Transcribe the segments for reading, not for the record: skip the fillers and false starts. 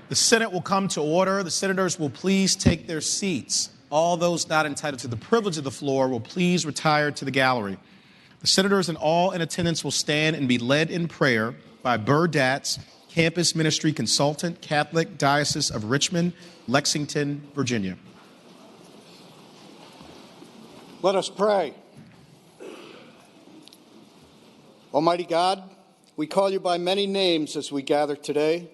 The Senate will come to order. The senators will please take their seats. All those not entitled to the privilege of the floor will please retire to the gallery. The senators and all in attendance will stand and be led in prayer by Burr Datz, Campus Ministry Consultant, Catholic Diocese of Richmond, Lexington, Virginia. Let us pray. Almighty God, we call you by many names as we gather today,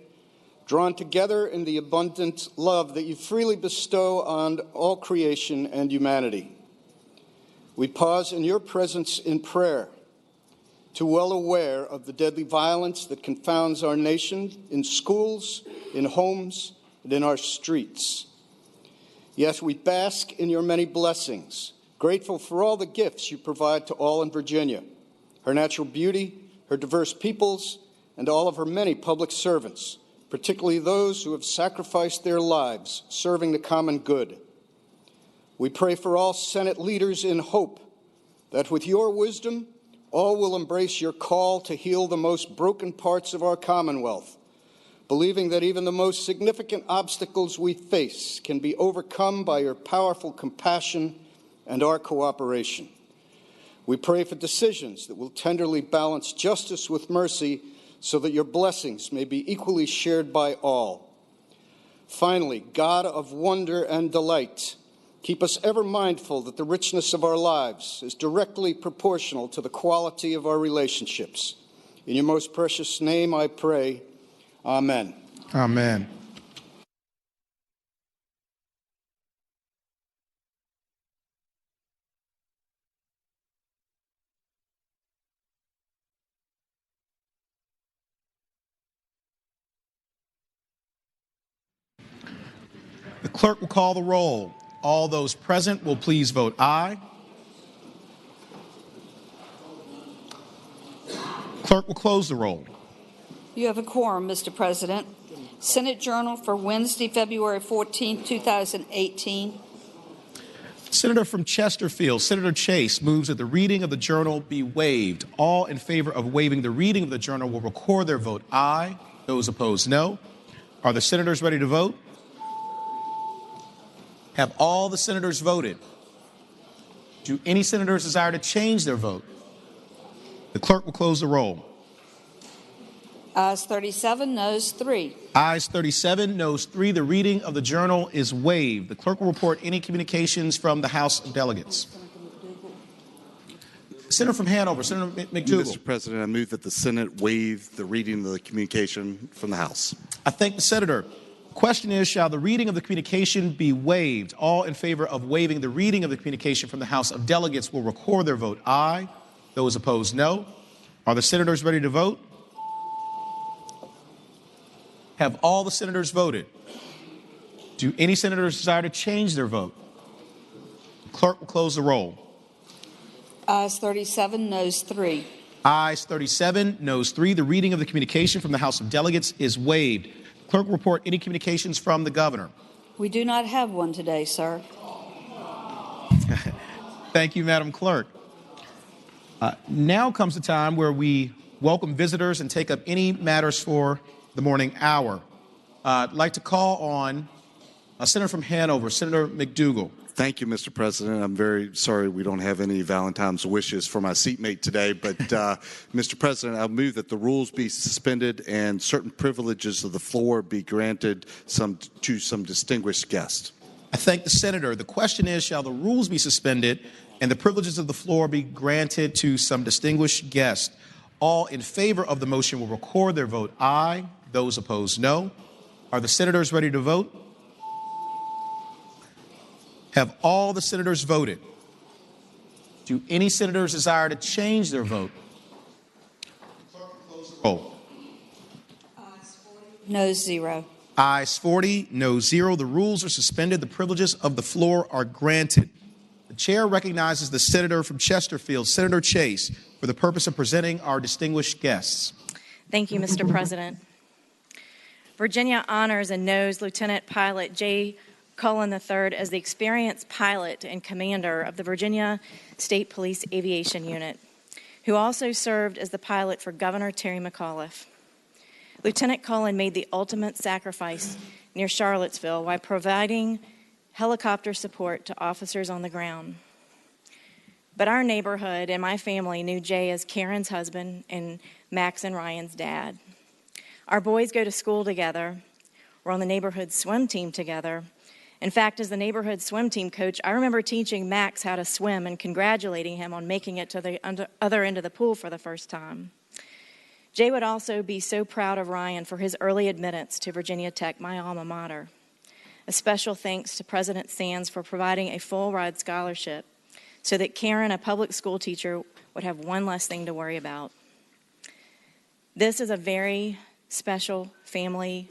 drawn together in the abundant love that you freely bestow on all creation and humanity. We pause in your presence in prayer, too well aware of the deadly violence that confounds our nation in schools, in homes, and in our streets. Yet we bask in your many blessings, grateful for all the gifts you provide to all in Virginia, her natural beauty, her diverse peoples, and all of her many public servants, particularly those who have sacrificed their lives serving the common good. We pray for all Senate leaders in hope that with your wisdom, all will embrace your call to heal the most broken parts of our Commonwealth, believing that even the most significant obstacles we face can be overcome by your powerful compassion and our cooperation. We pray for decisions that will tenderly balance justice with mercy so that your blessings may be equally shared by all. Finally, God of wonder and delight, keep us ever mindful that the richness of our lives is directly proportional to the quality of our relationships. In your most precious name I pray, amen. Amen. The clerk will call the roll. All those present will please vote aye. Clerk will close the roll. You have a quorum, Mr. President. Senate Journal for Wednesday, February 14, 2018. Senator from Chesterfield, Senator Chase, moves that the reading of the journal be waived. All in favor of waiving the reading of the journal will record their vote aye. Those opposed, no. Are the senators ready to vote? Have all the senators voted? Do any senators desire to change their vote? The clerk will close the roll. Ayes 37, noes 3. Ayes 37, noes 3. The reading of the journal is waived. The clerk will report any communications from the House of Delegates. Senator from Hanover, Senator McDougall. Mr. President, I move that the Senate waive the reading of the communication from the House. I thank the senator. The question is, shall the reading of the communication be waived? All in favor of waiving the reading of the communication from the House of Delegates will record their vote aye. Those opposed, no. Are the senators ready to vote? Have all the senators voted? Do any senators desire to change their vote? The clerk will close the roll. Ayes 37, noes 3. Ayes 37, noes 3. The reading of the communication from the House of Delegates is waived. Clerk will report any communications from the governor. We do not have one today, sir. Thank you, Madam Clerk. Now comes the time where we welcome visitors and take up any matters for the morning hour. I'd like to call on Senator from Hanover, Senator McDougall. Thank you, Mr. President. I'm very sorry we don't have any Valentine's wishes for my seatmate today, but Mr. President, I'll move that the rules be suspended and certain privileges of the floor be granted to some distinguished guests. I thank the senator. The question is, shall the rules be suspended and the privileges of the floor be granted to some distinguished guests? All in favor of the motion will record their vote aye. Those opposed, no. Are the senators ready to vote? Have all the senators voted? Do any senators desire to change their vote? Clerk will close the roll. Ayes 40, noes 0. Ayes 40, noes 0. The rules are suspended. The privileges of the floor are granted. The chair recognizes the senator from Chesterfield, Senator Chase, for the purpose of presenting our distinguished guests. Thank you, Mr. President. Virginia honors and knows Lieutenant Pilot J. Cullen III as the experienced pilot and commander of the Virginia State Police Aviation Unit, who also served as the pilot for Governor Terry McAuliffe. Lieutenant Cullen made the ultimate sacrifice near Charlottesville while providing helicopter support to officers on the ground. But our neighborhood and my family knew Jay as Karen's husband and Max and Ryan's dad. Our boys go to school together. We're on the neighborhood swim team together. In fact, as the neighborhood swim team coach, I remember teaching Max how to swim and congratulating him on making it to the other end of the pool for the first time. Jay would also be so proud of Ryan for his early admittance to Virginia Tech, my alma mater. A special thanks to President Sands for providing a full ride scholarship so that Karen, a public school teacher, would have one less thing to worry about. This is a very special family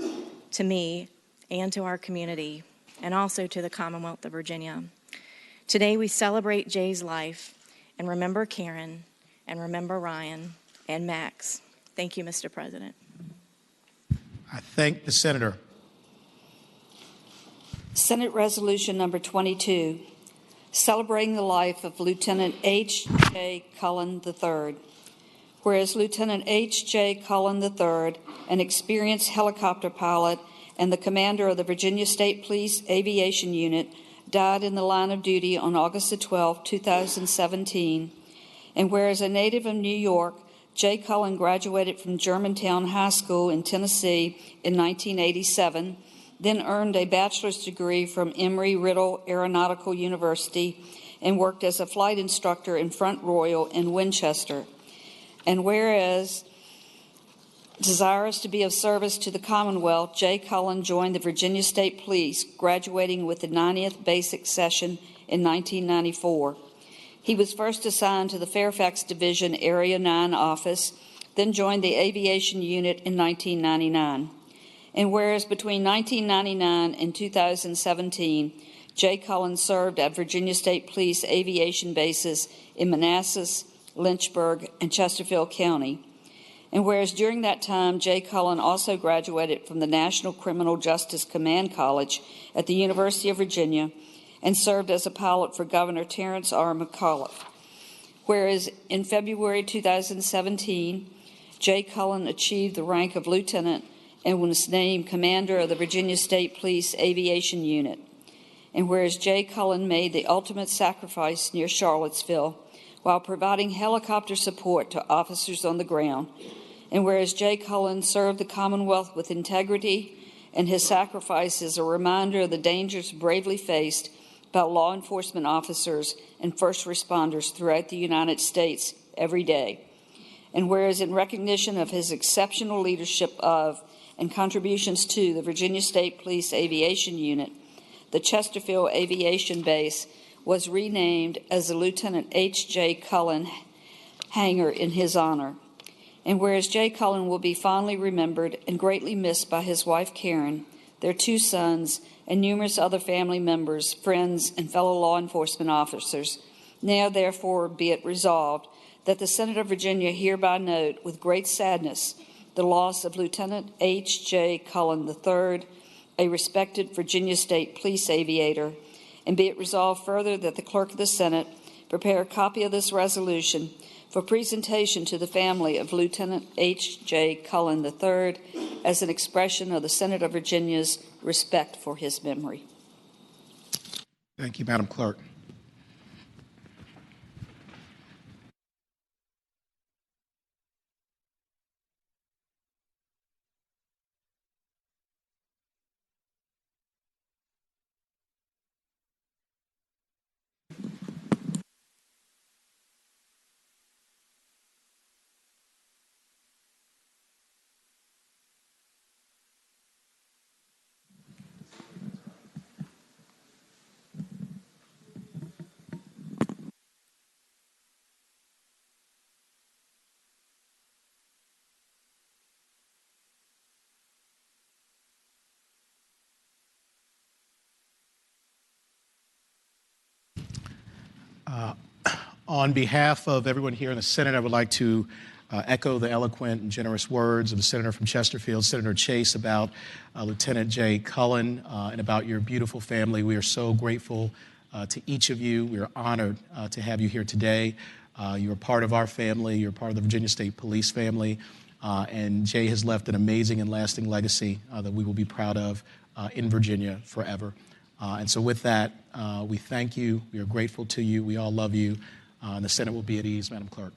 to me and to our community, and also to the Commonwealth of Virginia. Today we celebrate Jay's life and remember Karen and remember Ryan and Max. Thank you, Mr. President. I thank the senator. Senate Resolution Number 22, celebrating the life of Lieutenant H.J. Cullen III. Whereas Lieutenant H.J. Cullen III, an experienced helicopter pilot and the commander of the Virginia State Police Aviation Unit, died in the line of duty on August 12, 2017. And whereas a native of New York, Jay Cullen graduated from Germantown High School in Tennessee in 1987, then earned a bachelor's degree from Embry-Riddle Aeronautical University and worked as a flight instructor in Front Royal in Winchester. And whereas desirous to be of service to the Commonwealth, Jay Cullen joined the Virginia State Police, graduating with the 90th Basic Session in 1994. He was first assigned to the Fairfax Division Area 9 office, then joined the Aviation Unit in 1999. And whereas between 1999 and 2017, Jay Cullen served at Virginia State Police aviation bases in Manassas, Lynchburg, and Chesterfield County. And whereas during that time, Jay Cullen also graduated from the National Criminal Justice Command College at the University of Virginia and served as a pilot for Governor Terrence R. McAuliffe. Whereas in February 2017, Jay Cullen achieved the rank of lieutenant and was named commander of the Virginia State Police Aviation Unit. And whereas Jay Cullen made the ultimate sacrifice near Charlottesville while providing helicopter support to officers on the ground, and whereas Jay Cullen served the Commonwealth with integrity, and his sacrifice is a reminder of the dangers bravely faced by law enforcement officers and first responders throughout the United States every day. And whereas in recognition of his exceptional leadership of and contributions to the Virginia State Police Aviation Unit, the Chesterfield Aviation Base was renamed as the Lieutenant H.J. Cullen Hangar in his honor. And whereas Jay Cullen will be fondly remembered and greatly missed by his wife Karen, their two sons, and numerous other family members, friends, and fellow law enforcement officers, now therefore be it resolved that the Senate of Virginia hereby note with great sadness the loss of Lieutenant H.J. Cullen III, a respected Virginia State Police aviator, and be it resolved further that the Clerk of the Senate prepare a copy of this resolution for presentation to the family of Lieutenant H.J. Cullen III as an expression of the Senate of Virginia's respect for his memory. Thank you, Madam Clerk. On behalf of everyone here in the Senate, I would like to echo the eloquent and generous words of the senator from Chesterfield, Senator Chase, about Lieutenant Jay Cullen and about your beautiful family. We are so grateful to each of you. We are honored to have you here today. You are part of our family. You're part of the Virginia State Police family. And Jay has left an amazing and lasting legacy that we will be proud of in Virginia forever. And so with that, we thank you. We are grateful to you. We all love you. And the Senate will be at ease, Madam Clerk.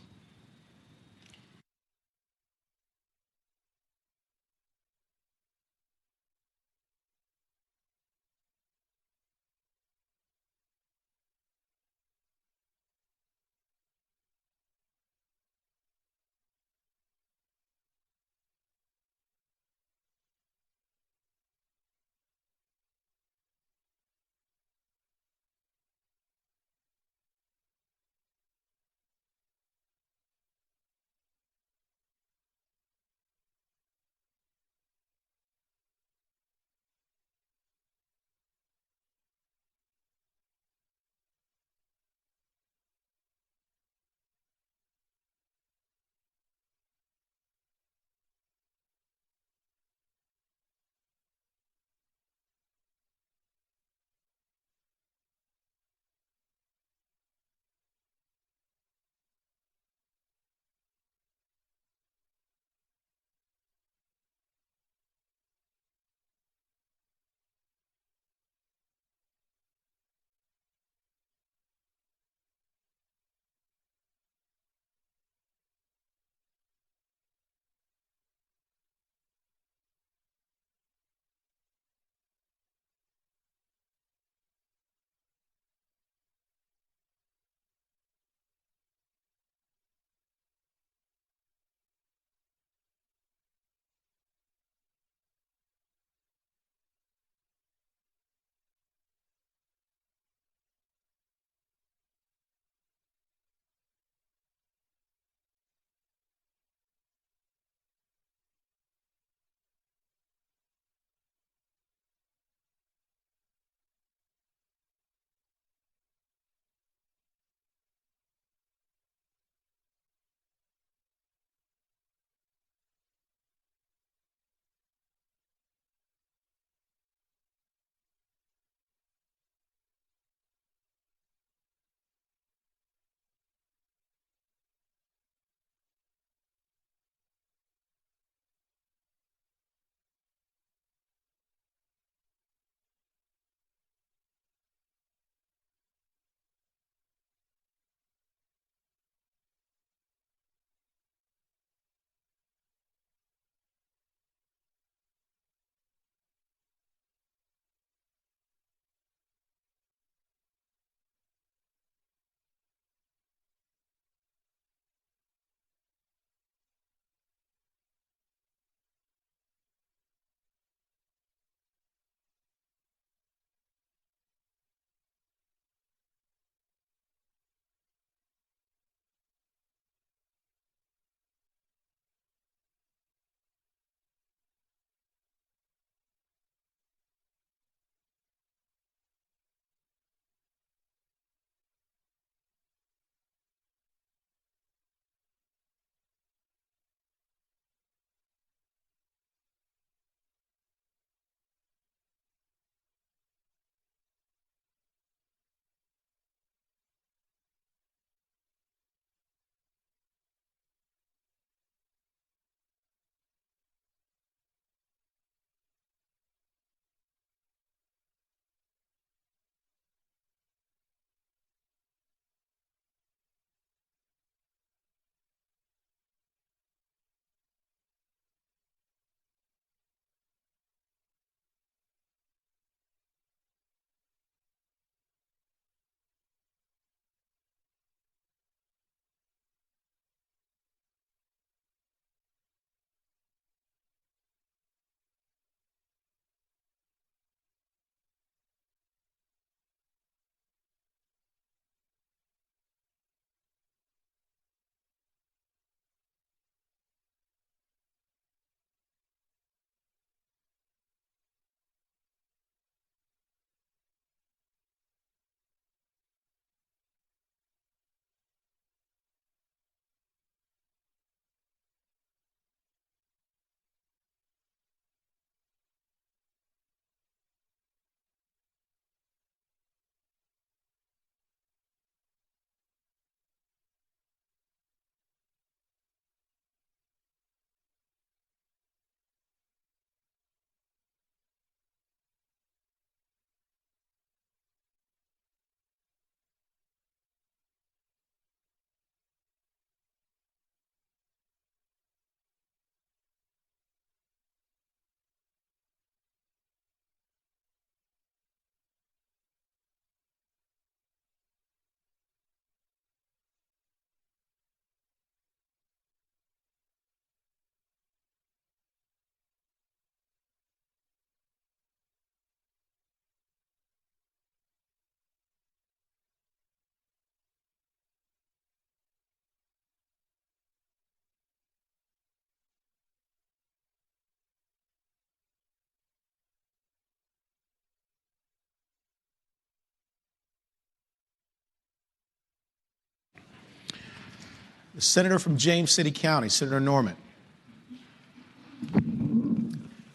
The senator from James City County, Senator Norman.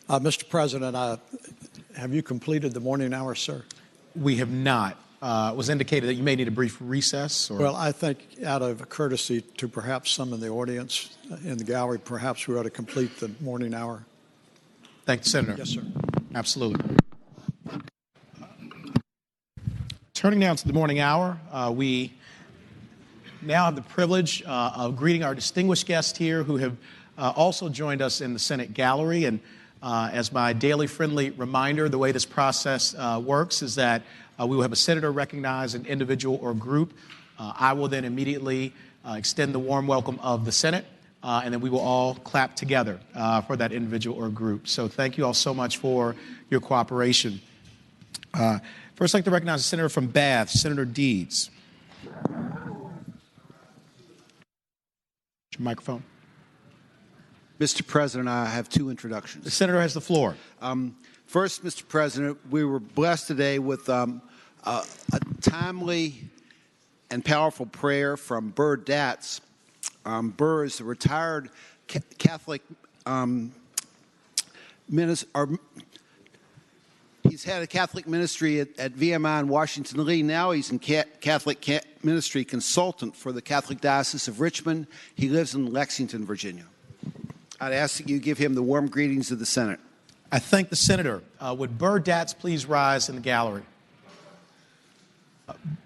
Mr. President, have you completed the morning hour, sir? We have not. It was indicated that you may need a brief recess. Or... Well, I think out of courtesy to perhaps some in the audience in the gallery, perhaps we ought to complete the morning hour. Thank you, Senator. Yes, sir. Absolutely. Turning now to the morning hour, we now have the privilege of greeting our distinguished guests here who have also joined us in the Senate gallery. And as my daily friendly reminder, the way this process works is that we will have a senator recognize an individual or group. I will then immediately extend the warm welcome of the Senate, and then we will all clap together for that individual or group. So thank you all so much for your cooperation. First, I'd like to recognize the senator from Bath, Senator Deeds. Your microphone. Mr. President, I have two introductions. The senator has the floor. First, Mr. President, we were blessed today with a timely and powerful prayer from Burr Datz. Burr is a retired Catholic minister. He's had a Catholic ministry at VMI in Washington Lee. Now he's in Catholic ministry consultant for the Catholic Diocese of Richmond. He lives in Lexington, Virginia. I'd ask that you give him the warm greetings of the Senate. I thank the senator. Would Burr Datz please rise in the gallery?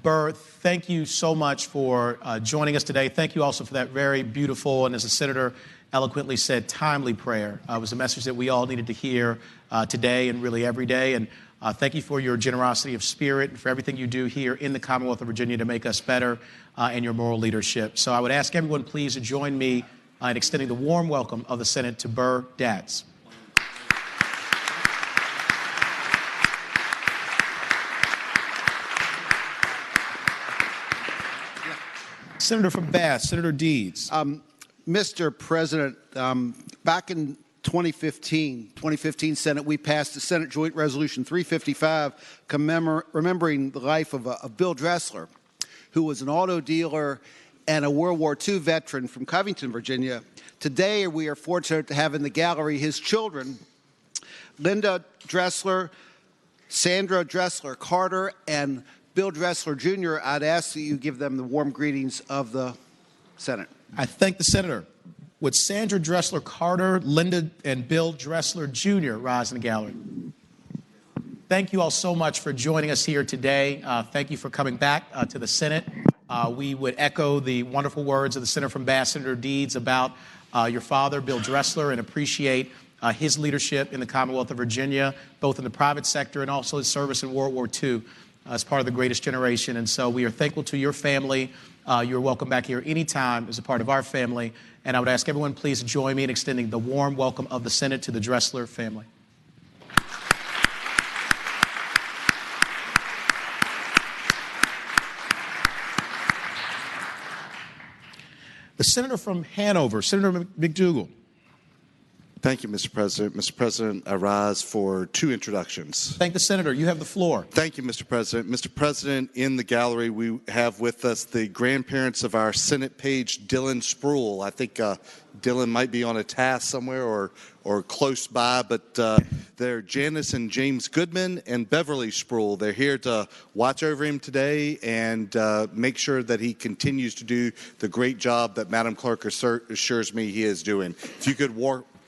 Burr, thank you so much for joining us today. Thank you also for that very beautiful and, as the senator eloquently said, timely prayer. It was a message that we all needed to hear today and really every day. And thank you for your generosity of spirit and for everything you do here in the Commonwealth of Virginia to make us better and your moral leadership. So I would ask everyone please to join me in extending the warm welcome of the Senate to Burr Datz. Senator from Bath, Senator Deeds. Mr. President, back in 2015 Senate, we passed the Senate Joint Resolution 355 remembering the life of Bill Dressler, who was an auto dealer and a World War II veteran from Covington, Virginia. Today, we are fortunate to have in the gallery his children, Linda Dressler, Sandra Dressler Carter, and Bill Dressler Jr. I'd ask that you give them the warm greetings of the Senate. I thank the senator. Would Sandra Dressler Carter, Linda, and Bill Dressler Jr. rise in the gallery? Thank you all so much for joining us here today. Thank you for coming back to the Senate. We would echo the wonderful words of the senator from Bath, Senator Deeds, about your father, Bill Dressler, and appreciate his leadership in the Commonwealth of Virginia, both in the private sector and also his service in World War II as part of the greatest generation. And so we are thankful to your family. You're welcome back here anytime as a part of our family. And I would ask everyone please to join me in extending the warm welcome of the Senate to the Dressler family. The senator from Hanover, Senator McDougal. Thank you, Mr. President. Mr. President, I rise for two introductions. Thank the senator. You have the floor. Thank you, Mr. President. Mr. President, in the gallery, we have with us the grandparents of our Senate page, Dylan Spruill. I think Dylan might be on a task somewhere or close by, but they're Janice and James Goodman and Beverly Spruill. They're here to watch over him today and make sure that he continues to do the great job that Madam Clerk assures me he is doing. If you could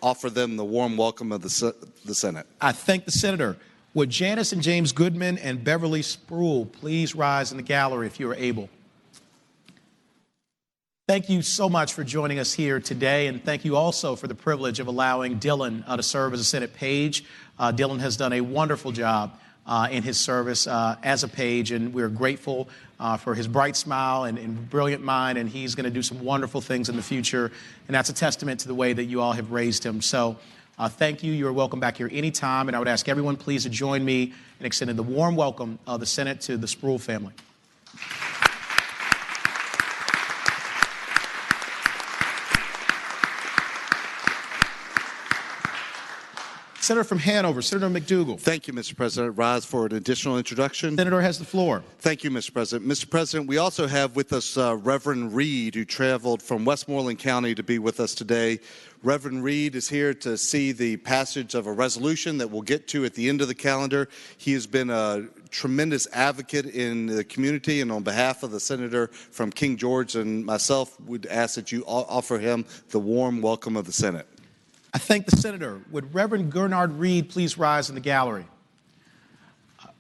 offer them the warm welcome of the Senate. I thank the senator. Would Janice and James Goodman and Beverly Spruill please rise in the gallery if you are able? Thank you so much for joining us here today, and thank you also for the privilege of allowing Dylan to serve as a Senate page. Dylan has done a wonderful job in his service as a page, and we're grateful for his bright smile and brilliant mind, and he's going to do some wonderful things in the future, and that's a testament to the way that you all have raised him. So thank you. You are welcome back here anytime, and I would ask everyone please to join me in extending the warm welcome of the Senate to the Spruill family. Senator from Hanover, Senator McDougal. Thank you, Mr. President. Rise for an additional introduction. Senator has the floor. Thank you, Mr. President. Mr. President, we also have with us Reverend Reed, who traveled from Westmoreland County to be with us today. Reverend Reed is here to see the passage of a resolution that we'll get to at the end of the calendar. He has been a tremendous advocate in the community, and on behalf of the senator from King George and myself, would ask that you offer him the warm welcome of the Senate. I thank the senator. Would Reverend Gernard Reed please rise in the gallery?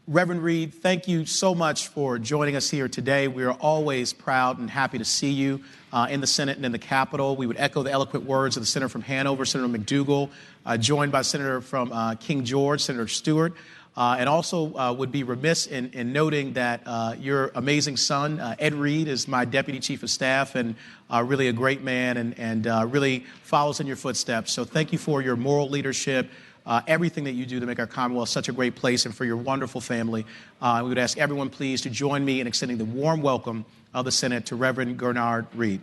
Reverend Reed, thank you so much for joining us here today. We are always proud and happy to see you in the Senate and in the Capitol. We would echo the eloquent words of the Senator from Hanover, Senator McDougal, joined by Senator from King George, Senator Stewart, and also would be remiss in noting that your amazing son, Ed Reed, is my Deputy Chief of Staff and really a great man and really follows in your footsteps. So thank you for your moral leadership, everything that you do to make our Commonwealth such a great place, and for your wonderful family. We would ask everyone, please, to join me in extending the warm welcome of the Senate to Reverend Gernard Reed.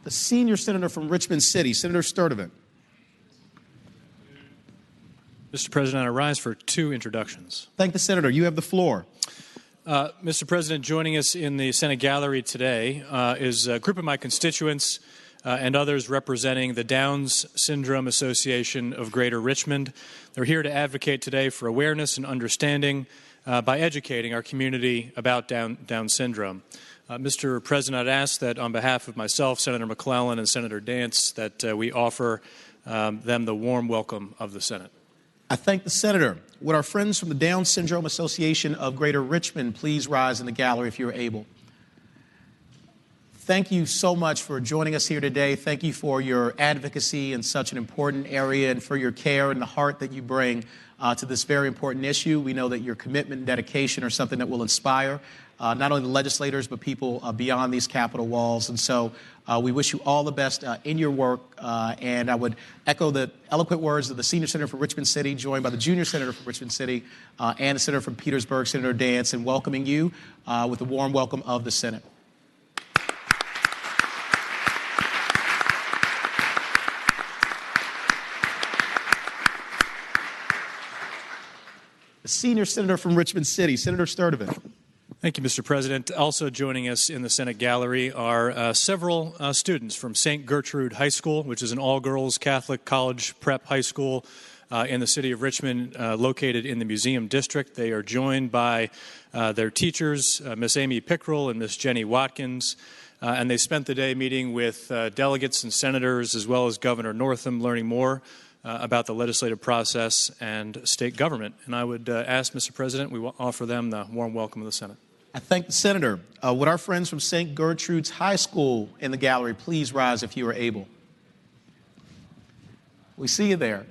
The senior senator from Richmond City, Senator Sturtevant. Mr. President, I rise for two introductions. Thank the senator. You have the floor. Mr. President, joining us in the Senate gallery today is a group of my constituents and others representing the Downs Syndrome Association of Greater Richmond. They're here to advocate today for awareness and understanding by educating our community about Down syndrome. Mr. President, I'd ask that on behalf of myself, Senator McClellan, and Senator Dance, that we offer them the warm welcome of the Senate. I thank the senator. Would our friends from the Down Syndrome Association of Greater Richmond please rise in the gallery if you're able? Thank you so much for joining us here today. Thank you for your advocacy in such an important area and for your care and the heart that you bring to this very important issue. We know that your commitment and dedication are something that will inspire not only the legislators, but people beyond these Capitol walls. And so we wish you all the best in your work. And I would echo the eloquent words of the senior senator from Richmond City, joined by the junior senator from Richmond City and the senator from Petersburg, Senator Dance, in welcoming you with a warm welcome of the Senate. The senior senator from Richmond City, Senator Sturtevant. Thank you, Mr. President. Also joining us in the Senate gallery are several students from St. Gertrude High School, which is an all-girls Catholic college prep high school in the city of Richmond, located in the Museum District. They are joined by their teachers, Miss Amy Pickrell and Miss Jenny Watkins, and they spent the day meeting with delegates and senators, as well as Governor Northam, learning more about the legislative process and state government. And I would ask, Mr. President, we will offer them the warm welcome of the Senate. I thank the senator. Would our friends from St. Gertrude's High School in the gallery please rise if you are able? We see you there.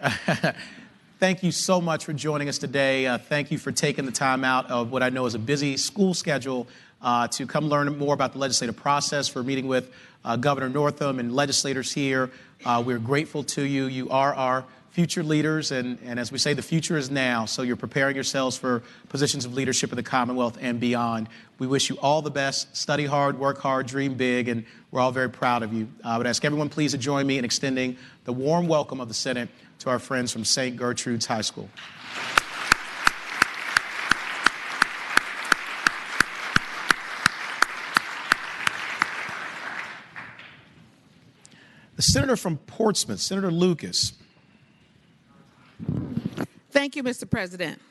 Thank you so much for joining us today. Thank you for taking the time out of what I know is a busy school schedule to come learn more about the legislative process, for meeting with Governor Northam and legislators here. We're grateful to you. You are our future leaders, and as we say, the future is now, so you're preparing yourselves for positions of leadership in the Commonwealth and beyond. We wish you all the best. Study hard, work hard, dream big, and we're all very proud of you. I would ask everyone please to join me in extending the warm welcome of the Senate to our friends from St. Gertrude's High School. The senator from Portsmouth, Senator Lucas. Thank you, Mr. President.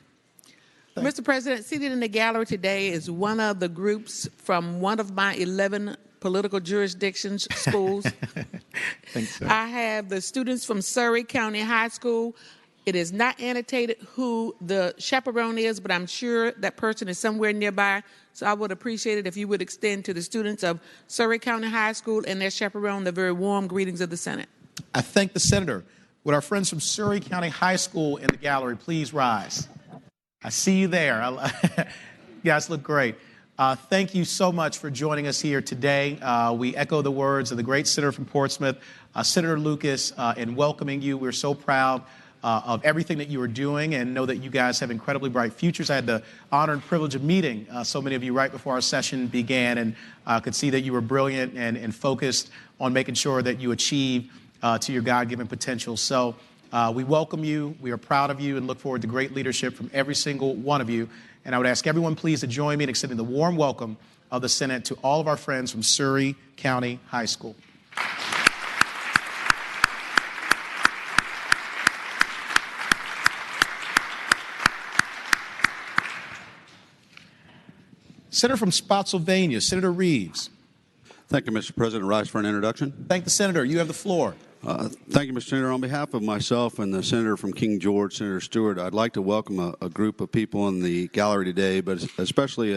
Mr. President, seated in the gallery today is one of the groups from one of my 11 political jurisdictions schools. Thanks, sir. I have the students from Surrey County High School. It is not annotated who the chaperone is, but I'm sure that person is somewhere nearby. So I would appreciate it if you would extend to the students of Surrey County High School and their chaperone the very warm greetings of the Senate. I thank the senator. Would our friends from Surrey County High School in the gallery please rise? I see you there. You guys look great. Thank you so much for joining us here today. We echo the words of the great senator from Portsmouth, Senator Lucas, in welcoming you. We're so proud of everything that you are doing, and know that you guys have incredibly bright futures. I had the honor and privilege of meeting so many of you right before our session began, and could see that you were brilliant and focused on making sure that you achieve to your God-given potential. So we welcome you, we are proud of you, and look forward to great leadership from every single one of you. And I would ask everyone please to join me in extending the warm welcome of the Senate to all of our friends from Surrey County High School. Senator from Spotsylvania, Senator Reeves. Thank you, Mr. President. Rise for an introduction. Thank the Senator. You have the floor. Thank you, Mr. Senator. On behalf of myself and the Senator from King George, Senator Stewart, I'd like to welcome a group of people in the gallery today, but especially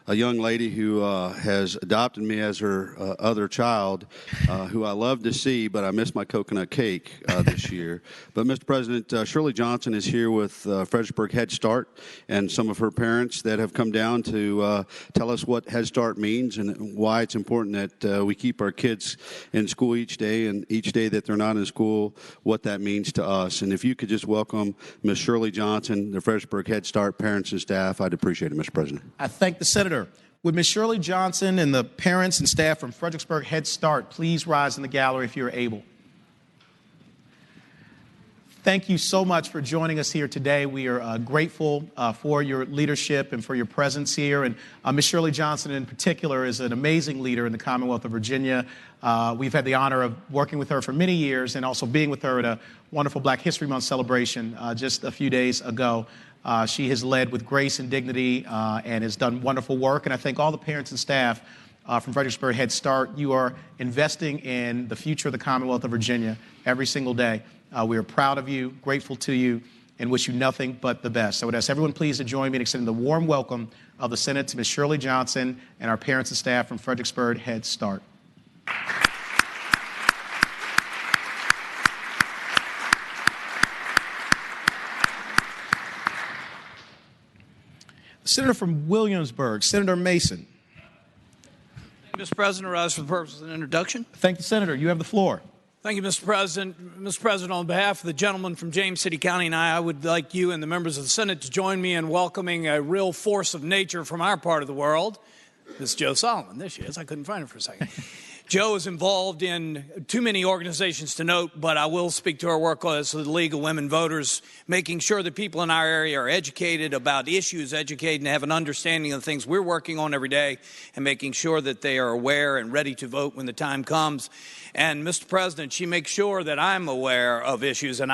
a young lady who has adopted me as her other child, who I love to see, but I miss my coconut cake this year. But, Mr. President, Shirley Johnson is here with Fredericksburg Head Start and some of her parents that have come down to tell us what Head Start means and why it's important that we keep our kids in school each day, and each day that they're not in school, what that means to us. And if you could just welcome Ms. Shirley Johnson, the Fredericksburg Head Start parents and staff, I'd appreciate it, Mr. President. I thank the Senator. Would Ms. Shirley Johnson and the parents and staff from Fredericksburg Head Start please rise in the gallery if you're able? Thank you so much for joining us here today. We are grateful for your leadership and for your presence here. And Ms. Shirley Johnson in particular is an amazing leader in the Commonwealth of Virginia. We've had the honor of working with her for many years and also being with her at a wonderful Black History Month celebration just a few days ago. She has led with grace and dignity and has done wonderful work. And I thank all the parents and staff from Fredericksburg Head Start. You are investing in the future of the Commonwealth of Virginia every single day. We are proud of you, grateful to you, and wish you nothing but the best. I would ask everyone please to join me in extending the warm welcome of the Senate to Ms. Shirley Johnson and our parents and staff from Fredericksburg Head Start. Senator from Williamsburg, Senator Mason. Mr. President, rise for the purpose of an introduction. Thank the Senator. You have the floor. Thank you, Mr. President. Mr. President, on behalf of the gentleman from James City County and I would like you and the members of the Senate to join me in welcoming a real force of nature from our part of the world, Ms. Jo Solomon. There she is. I couldn't find her for a second. Jo is involved in too many organizations to note, but I will speak to her work as the League of Women Voters, making sure that people in our area are educated about issues, educated and have an understanding of the things we're working on every day, and making sure that they are aware and ready to vote when the time comes. And, Mr. President, she makes sure that I'm aware of issues, and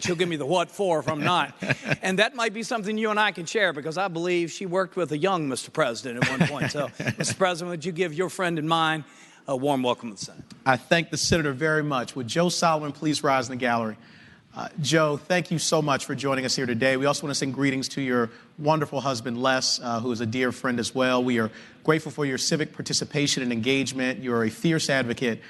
she'll give me the what for if I'm not. And that might be something you and I can share, because I believe she worked with a young Mr. President at one point. So, Mr. President, would you give your friend and mine a warm welcome to the Senate? I thank the Senator very much. Would Jo Solomon please rise in the gallery? Jo, thank you so much for joining us here today. We also want to send greetings to your wonderful husband, Les, who is a dear friend as well. We are grateful for your civic participation and engagement. You are a fierce advocate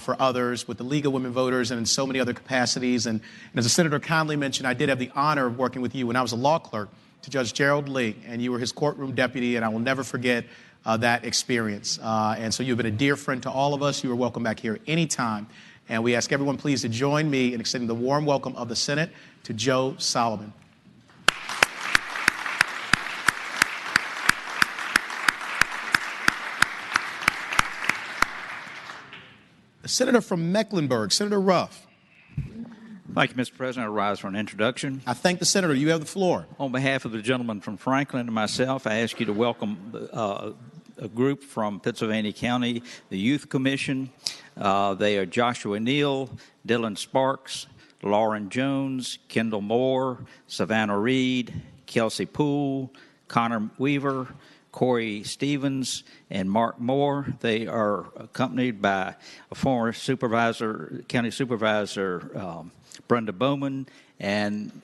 for others with the League of Women Voters and in so many other capacities. And as the Senator kindly mentioned, I did have the honor of working with you when I was a law clerk to Judge Gerald Lee, and you were his courtroom deputy, and I will never forget that experience. And so you've been a dear friend to all of us. You are welcome back here anytime. And we ask everyone please to join me in extending the warm welcome of the Senate to Jo Solomon. The Senator from Mecklenburg, Senator Ruff. Thank you, Mr. President. I rise for an introduction. I thank the Senator. You have the floor. On behalf of the gentleman from Franklin and myself, I ask you to welcome a group from Pittsylvania County, the Youth Commission. They are Joshua Neal, Dylan Sparks, Lauren Jones, Kendall Moore, Savannah Reed, Kelsey Poole, Connor Weaver, Corey Stevens, and Mark Moore. They are accompanied by a former supervisor, county supervisor, Brenda Bowman, and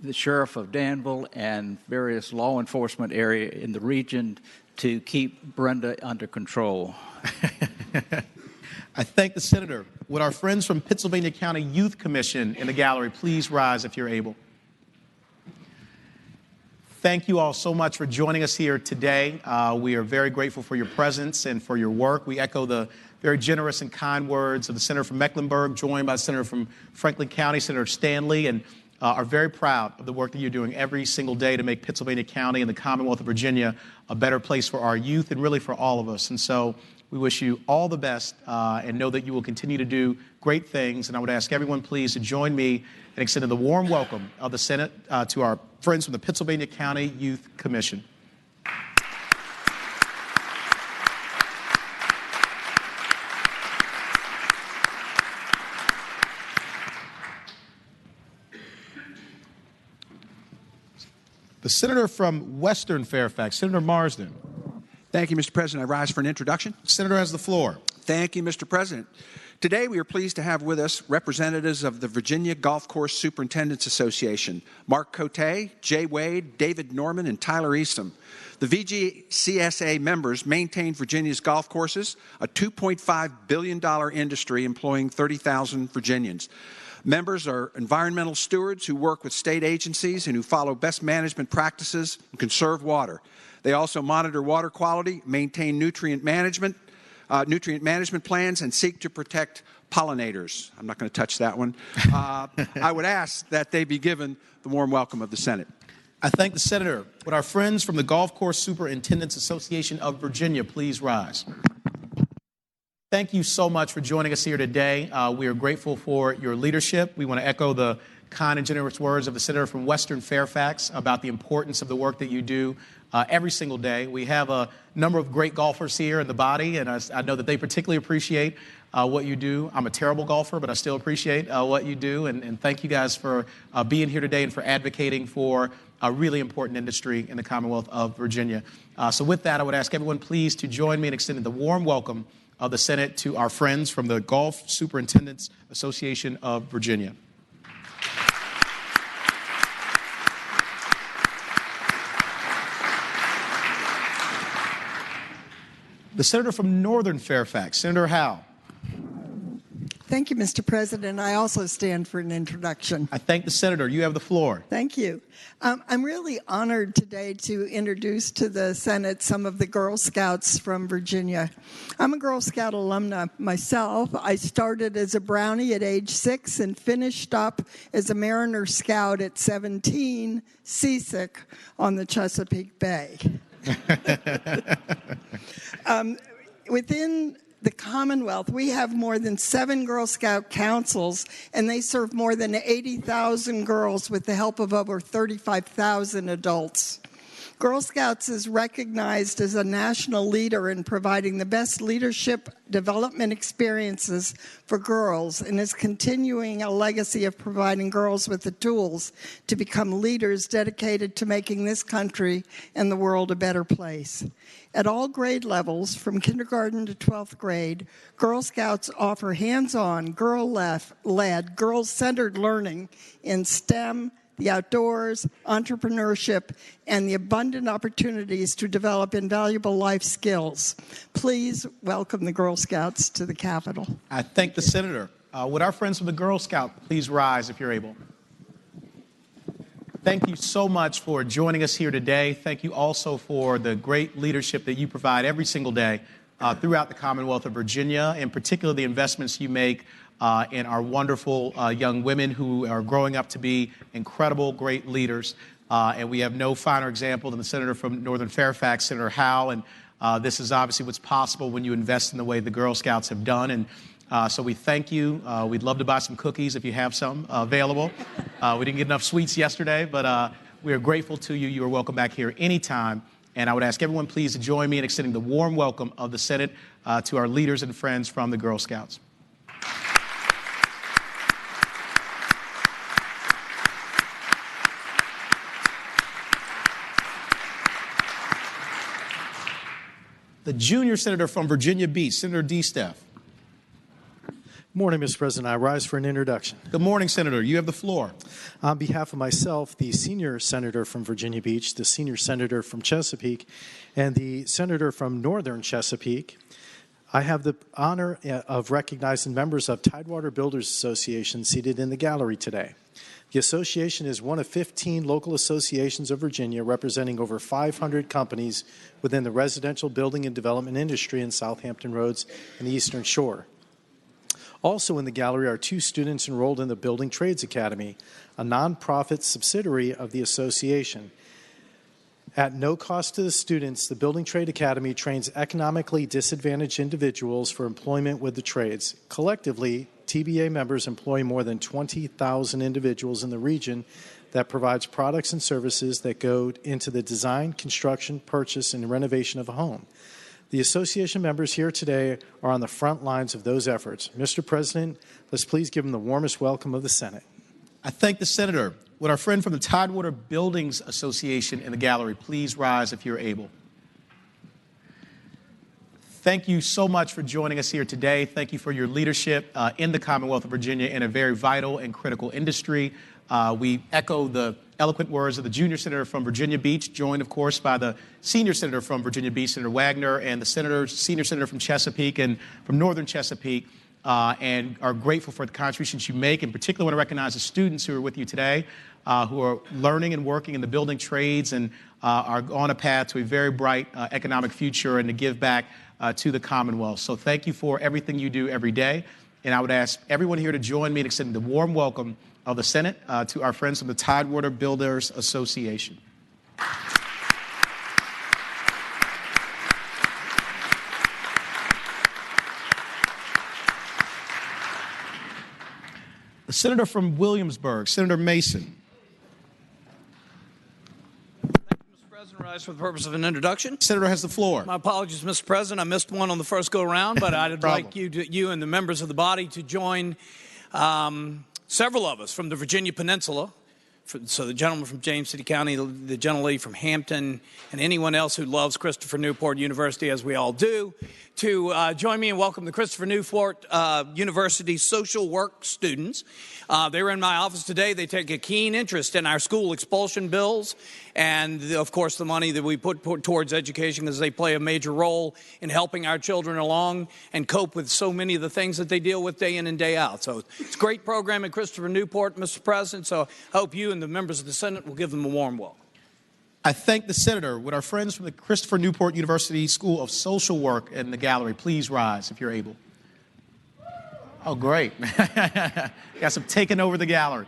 the sheriff of Danville, and various law enforcement area in the region to keep Brenda under control. I thank the Senator. Would our friends from Pittsylvania County Youth Commission in the gallery please rise if you're able? Thank you all so much for joining us here today. We are very grateful for your presence and for your work. We echo the very generous and kind words of the Senator from Mecklenburg, joined by the Senator from Franklin County, Senator Stanley, and are very proud of the work that you're doing every single day to make Pittsylvania County and the Commonwealth of Virginia a better place for our youth and really for all of us. And so we wish you all the best and know that you will continue to do great things. And I would ask everyone, please, to join me in extending the warm welcome of the Senate to our friends from the Pittsylvania County Youth Commission. The Senator from Western Fairfax, Senator Marsden. Thank you, Mr. President. I rise for an introduction. Senator has the floor. Thank you, Mr. President. Today, we are pleased to have with us representatives of the Virginia Golf Course Superintendents Association, Mark Cote, Jay Wade, David Norman, and Tyler Eastham. The VGCSA members maintain Virginia's golf courses, a $2.5 billion industry employing 30,000 Virginians. Members are environmental stewards who work with state agencies and who follow best management practices and conserve water. They also monitor water quality, maintain nutrient management plans, and seek to protect pollinators. I'm not going to touch that one. I would ask that they be given the warm welcome of the Senate. I thank the Senator. Would our friends from the Golf Course Superintendents Association of Virginia please rise? Thank you so much for joining us here today. We are grateful for your leadership. We want to echo the kind and generous words of the Senator from Western Fairfax about the importance of the work that you do every single day. We have a number of great golfers here in the body, and I know that they particularly appreciate what you do. I'm a terrible golfer, but I still appreciate what you do, and thank you guys for being here today and for advocating for a really important industry in the Commonwealth of Virginia. So with that, I would ask everyone please to join me in extending the warm welcome of the Senate to our friends from the Golf Superintendents Association of Virginia. The Senator from Northern Fairfax, Senator Howe. Thank you, Mr. President. I also stand for an introduction. I thank the Senator. You have the floor. Thank you. I'm really honored today to introduce to the Senate some of the Girl Scouts from Virginia. I'm a Girl Scout alumna myself. I started as a Brownie at age 6 and finished up as a Mariner Scout at 17, seasick on the Chesapeake Bay. Within the Commonwealth, we have more than 7 Girl Scout councils, and they serve more than 80,000 girls with the help of over 35,000 adults. Girl Scouts is recognized as a national leader in providing the best leadership development experiences for girls and is continuing a legacy of providing girls with the tools to become leaders dedicated to making this country and the world a better place. At all grade levels, from kindergarten to 12th grade, Girl Scouts offer hands-on, girl-led, girl-centered learning in STEM, the outdoors, entrepreneurship, and the abundant opportunities to develop invaluable life skills. Please welcome the Girl Scouts to the Capitol. I thank the Senator. Would our friends from the Girl Scout please rise if you're able? Thank you so much for joining us here today. Thank you also for the great leadership that you provide every single day throughout the Commonwealth of Virginia, in particular the investments you make in our wonderful young women who are growing up to be incredible, great leaders. And we have no finer example than the Senator from Northern Fairfax, Senator Howe. And this is obviously what's possible when you invest in the way the Girl Scouts have done. And so we thank you. We'd love to buy some cookies if you have some available. We didn't get enough sweets yesterday, but we are grateful to you. You are welcome back here anytime. And I would ask everyone please to join me in extending the warm welcome of the Senate to our leaders and friends from the Girl Scouts. The junior senator from Virginia Beach, Senator D. Steph. Morning, Mr. President. I rise for an introduction. Good morning, Senator. You have the floor. On behalf of myself, the senior senator from Virginia Beach, the senior senator from Chesapeake, and the senator from Northern Chesapeake, I have the honor of recognizing members of Tidewater Builders Association seated in the gallery today. The association is one of 15 local associations of Virginia representing over 500 companies within the residential building and development industry in Southampton Roads and the Eastern Shore. Also in the gallery are 2 students enrolled in the Building Trades Academy, a nonprofit subsidiary of the association. At no cost to the students, the Building Trade Academy trains economically disadvantaged individuals for employment with the trades. Collectively, TBA members employ more than 20,000 individuals in the region that provides products and services that go into the design, construction, purchase, and renovation of a home. The association members here today are on the front lines of those efforts. Mr. President, let's please give them the warmest welcome of the Senate. I thank the Senator. Would our friend from the Tidewater Buildings Association in the gallery please rise if you're able? Thank you so much for joining us here today. Thank you for your leadership in the Commonwealth of Virginia in a very vital and critical industry. We echo the eloquent words of the junior senator from Virginia Beach, joined, of course, by the senior senator from Virginia Beach, Senator Wagner, and the senior senator from Chesapeake and from Northern Chesapeake, and are grateful for the contributions you make. In particular, want to recognize the students who are with you today, who are learning and working in the building trades and are on a path to a very bright economic future and to give back to the Commonwealth. So thank you for everything you do every day. And I would ask everyone here to join me in extending the warm welcome of the Senate to our friends from the Tidewater Builders Association. The Senator from Williamsburg, Senator Mason. Rise for the purpose of an introduction. Senator has the floor. My apologies, Mr. President. I missed one on the first go-around, but I'd like you and the members of the body to join several of us from the Virginia Peninsula. So the gentleman from James City County, the gentlelady from Hampton, and anyone else who loves Christopher Newport University, as we all do, to join me and welcome the Christopher Newport University social work students. They were in my office today. They take a keen interest in our school expulsion bills and, of course, the money that we put towards education, because they play a major role in helping our children along and cope with so many of the things that they deal with day in and day out. So it's a great program at Christopher Newport, Mr. President, so I hope you and the members of the Senate will give them a warm welcome. I thank the Senator. Would our friends from the Christopher Newport University School of Social Work in the gallery please rise if you're able? Oh, great. Got some taking over the gallery.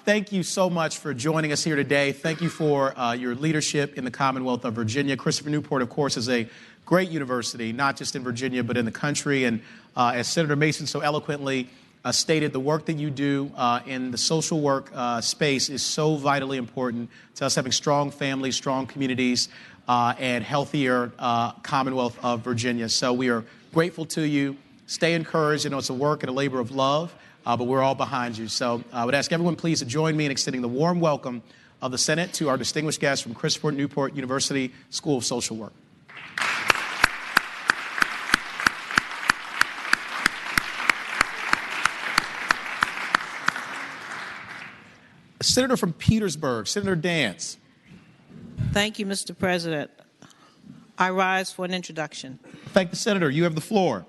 Thank you so much for joining us here today. Thank you for your leadership in the Commonwealth of Virginia. Christopher Newport, of course, is a great university, not just in Virginia, but in the country. And as Senator Mason so eloquently stated, the work that you do in the social work space is so vitally important to us having strong families, strong communities, and healthier Commonwealth of Virginia. So we are grateful to you. Stay encouraged. You know, it's a work and a labor of love, but we're all behind you. So I would ask everyone please to join me in extending the warm welcome of the Senate to our distinguished guests from Christopher Newport University School of Social Work. Senator from Petersburg, Senator Dance. Thank you, Mr. President. I rise for an introduction. Thank the Senator. You have the floor.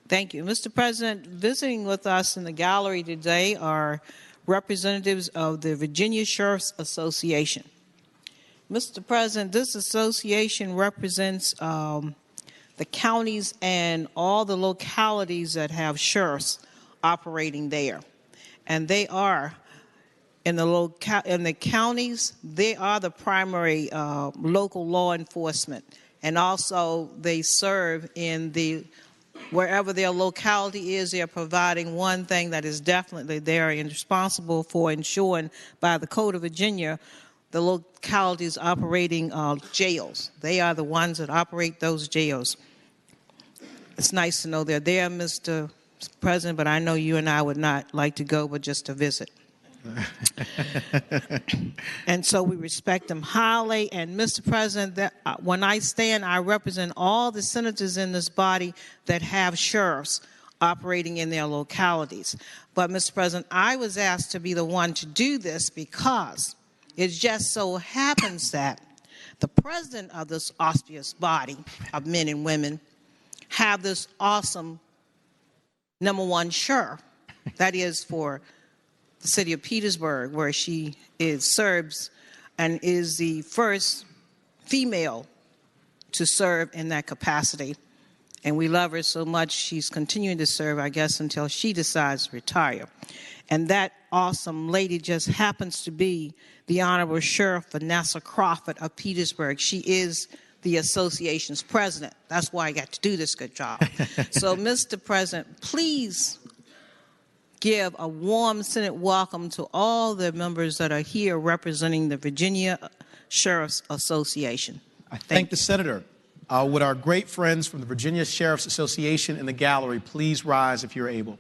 Thank you. Mr. President, visiting with us in the gallery today are representatives of the Virginia Sheriff's Association. Mr. President, this association represents the counties and all the localities that have sheriffs operating there. And they are in the counties, they are the primary local law enforcement, and also they serve in the wherever their locality is. They are providing one thing that is definitely they are responsible for ensuring by the Code of Virginia the localities operating jails. They are the ones that operate those jails. It's nice to know they're there, Mr. President, but I know you and I would not like to go, but just to visit. And so we respect them highly. And Mr. President, when I stand, I represent all the senators in this body that have sheriffs operating in their localities. But Mr. President, I was asked to be the one to do this because it just so happens that the president of this auspicious body of men and women have this awesome #1 sheriff that is for the city of Petersburg, where she serves and is the first female to serve in that capacity. And we love her so much, she's continuing to serve, I guess, until she decides to retire. And that awesome lady just happens to be the Honorable Sheriff Vanessa Crawford of Petersburg. She is the association's president. That's why I got to do this good job. So, Mr. President, please give a warm Senate welcome to all the members that are here representing the Virginia Sheriff's Association. I thank the Senator. Would our great friends from the Virginia Sheriff's Association in the gallery please rise if you're able?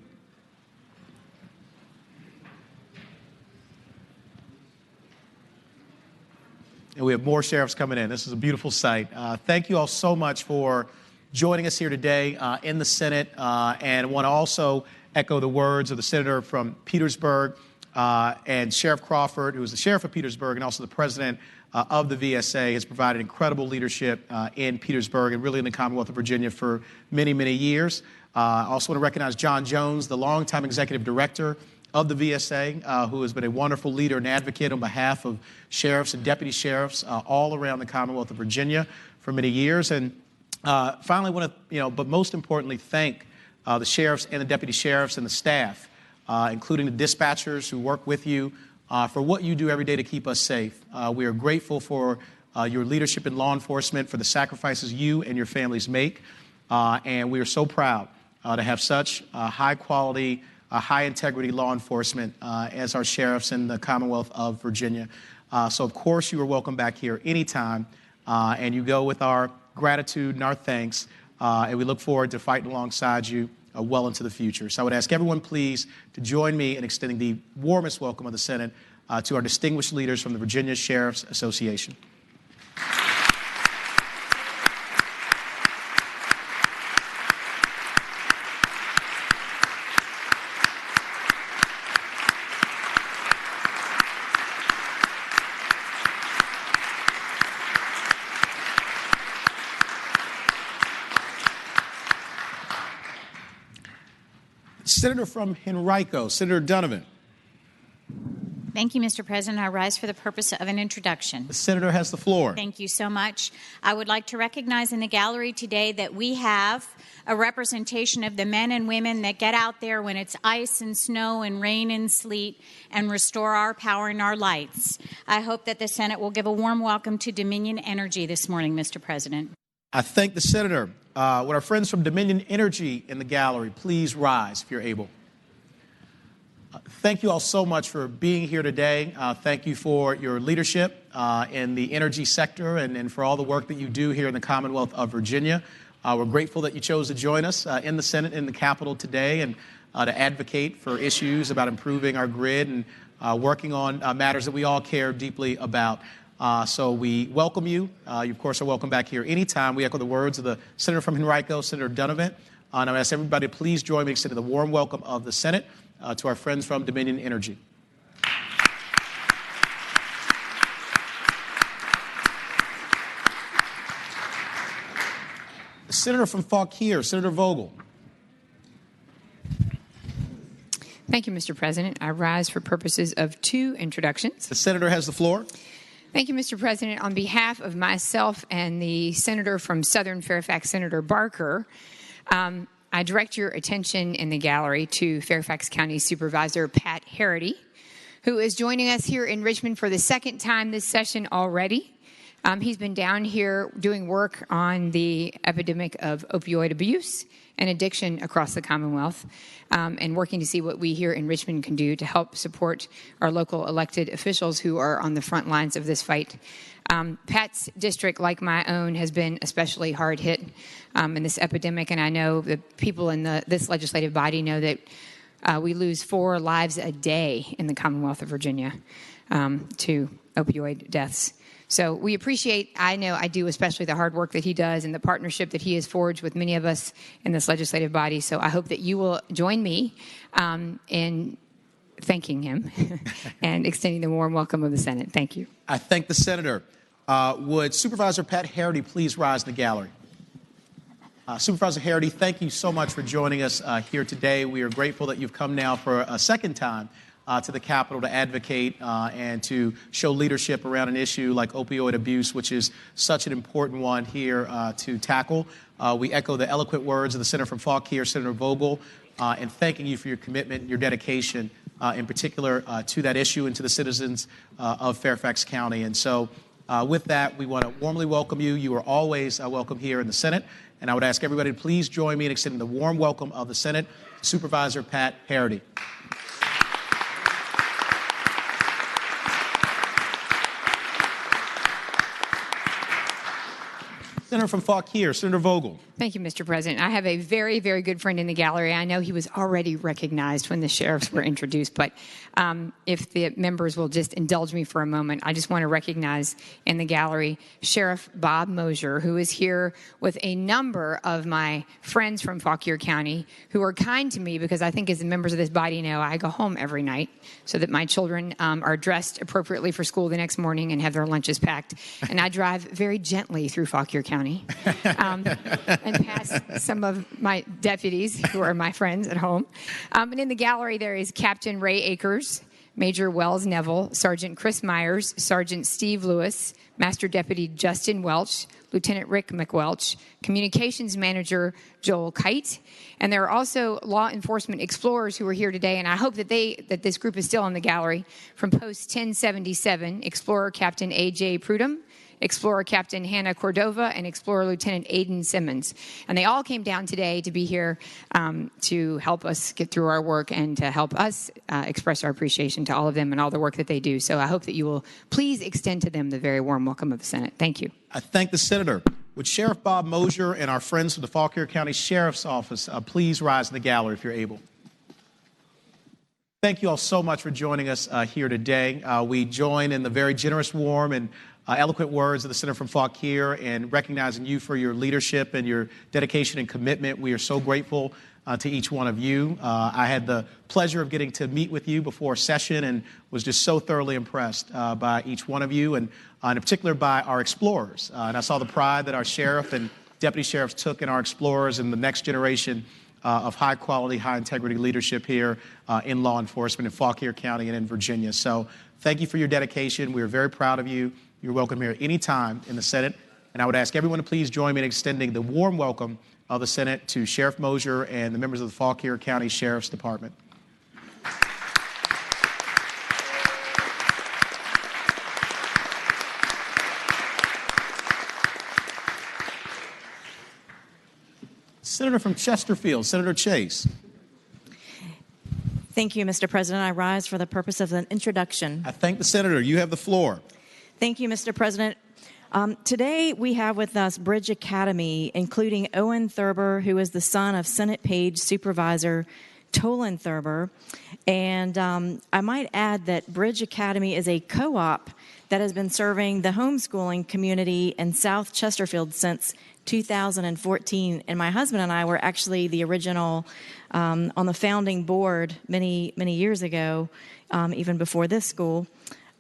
And we have more sheriffs coming in. This is a beautiful sight. Thank you all so much for joining us here today in the Senate. And I want to also echo the words of the Senator from Petersburg and Sheriff Crawford, who is the Sheriff of Petersburg and also the President of the VSA, has provided incredible leadership in Petersburg and really in the Commonwealth of Virginia for many, many years. I also want to recognize John Jones, the longtime Executive Director of the VSA, who has been a wonderful leader and advocate on behalf of sheriffs and deputy sheriffs all around the Commonwealth of Virginia for many years. And finally, I want to, but most importantly, thank the sheriffs and the deputy sheriffs and the staff, including the dispatchers who work with you, for what you do every day to keep us safe. We are grateful for your leadership in law enforcement, for the sacrifices you and your families make, and we are so proud to have such high-quality, high-integrity law enforcement as our sheriffs in the Commonwealth of Virginia. So, of course, you are welcome back here anytime, and you go with our gratitude and our thanks, and we look forward to fighting alongside you well into the future. So I would ask everyone, please, to join me in extending the warmest welcome of the Senate to our distinguished leaders from the Virginia Sheriff's Association. Senator from Henrico, Senator Donovan. Thank you, Mr. President. I rise for the purpose of an introduction. The Senator has the floor. Thank you so much. I would like to recognize in the gallery today that we have a representation of the men and women that get out there when it's ice and snow and rain and sleet and restore our power and our lights. I hope that the Senate will give a warm welcome to Dominion Energy this morning, Mr. President. I thank the Senator. Would our friends from Dominion Energy in the gallery please rise if you're able? Thank you all so much for being here today. Thank you for your leadership in the energy sector and for all the work that you do here in the Commonwealth of Virginia. We're grateful that you chose to join us in the Senate in the Capitol today and to advocate for issues about improving our grid and working on matters that we all care deeply about. So we welcome you. You, of course, are welcome back here anytime. We echo the words of the Senator from Henrico, Senator Donovan. And I ask everybody to please join me in extending the warm welcome of the Senate to our friends from Dominion Energy. The Senator from Fauquier, Senator Vogel. Thank you, Mr. President. I rise for purposes of two introductions. The Senator has the floor. Thank you, Mr. President. On behalf of myself and the Senator from Southern Fairfax, Senator Barker, I direct your attention in the gallery to Fairfax County Supervisor Pat Harity, who is joining us here in Richmond for the second time this session already. He's been down here doing work on the epidemic of opioid abuse and addiction across the Commonwealth, and working to see what we here in Richmond can do to help support our local elected officials who are on the front lines of this fight. Pat's district, like my own, has been especially hard hit in this epidemic, and I know the people in this legislative body know that we lose 4 lives a day in the Commonwealth of Virginia to opioid deaths. So we appreciate, I know I do, especially the hard work that he does and the partnership that he has forged with many of us in this legislative body. So I hope that you will join me in thanking him and extending the warm welcome of the Senate. Thank you. I thank the Senator. Would Supervisor Pat Harity please rise in the gallery? Supervisor Harity, thank you so much for joining us here today. We are grateful that you've come now for a second time to the Capitol to advocate and to show leadership around an issue like opioid abuse, which is such an important one here to tackle. We echo the eloquent words of the Senator from Fauquier, Senator Vogel, and thanking you for your commitment and your dedication, in particular to that issue and to the citizens of Fairfax County. And so with that, we want to warmly welcome you. You are always welcome here in the Senate. And I would ask everybody to please join me in extending the warm welcome of the Senate, Supervisor Pat Harity. Senator from Fauquier, Senator Vogel. Thank you, Mr. President. I have a very, very good friend in the gallery. I know he was already recognized when the sheriffs were introduced, but if the members will just indulge me for a moment, I just want to recognize in the gallery Sheriff Bob Mosier, who is here with a number of my friends from Fauquier County who are kind to me because I think, as the members of this body know, I go home every night so that my children are dressed appropriately for school the next morning and have their lunches packed. And I drive very gently through Fauquier County. And past some of my deputies who are my friends at home. And in the gallery, there is Captain Ray Akers, Major Wells Neville, Sergeant Chris Myers, Sergeant Steve Lewis, Master Deputy Justin Welch, Lieutenant Rick McWelch, Communications Manager Joel Kite, and there are also law enforcement explorers who are here today, and I hope that this group is still in the gallery. From Post 1077, Explorer Captain A.J. Prudhomme, Explorer Captain Hannah Cordova, and Explorer Lieutenant Aiden Simmons. And they all came down today to be here to help us get through our work and to help us express our appreciation to all of them and all the work that they do. So I hope that you will please extend to them the very warm welcome of the Senate. Thank you. I thank the Senator. Would Sheriff Bob Mosier and our friends from the Fauquier County Sheriff's Office please rise in the gallery if you're able? Thank you all so much for joining us here today. We join in the very generous, warm, and eloquent words of the Senator from Fauquier and recognizing you for your leadership and your dedication and commitment. We are so grateful to each one of you. I had the pleasure of getting to meet with you before session and was just so thoroughly impressed by each one of you and in particular by our explorers. And I saw the pride that our sheriff and deputy sheriffs took in our explorers and the next generation of high-quality, high-integrity leadership here in law enforcement in Fauquier County and in Virginia. So thank you for your dedication. We are very proud of you. You're welcome here anytime in the Senate. And I would ask everyone to please join me in extending the warm welcome of the Senate to Sheriff Mosier and the members of the Fauquier County Sheriff's Department. Senator from Chesterfield, Senator Chase. Thank you, Mr. President. I rise for the purpose of an introduction. I thank the Senator. You have the floor. Thank you, Mr. President. Today we have with us Bridge Academy, including Owen Thurber, who is the son of Senate Page Supervisor Tolan Thurber. And I might add that Bridge Academy is a co-op that has been serving the homeschooling community in South Chesterfield since 2014. And my husband and I were actually the original on the founding board many years ago, even before this school.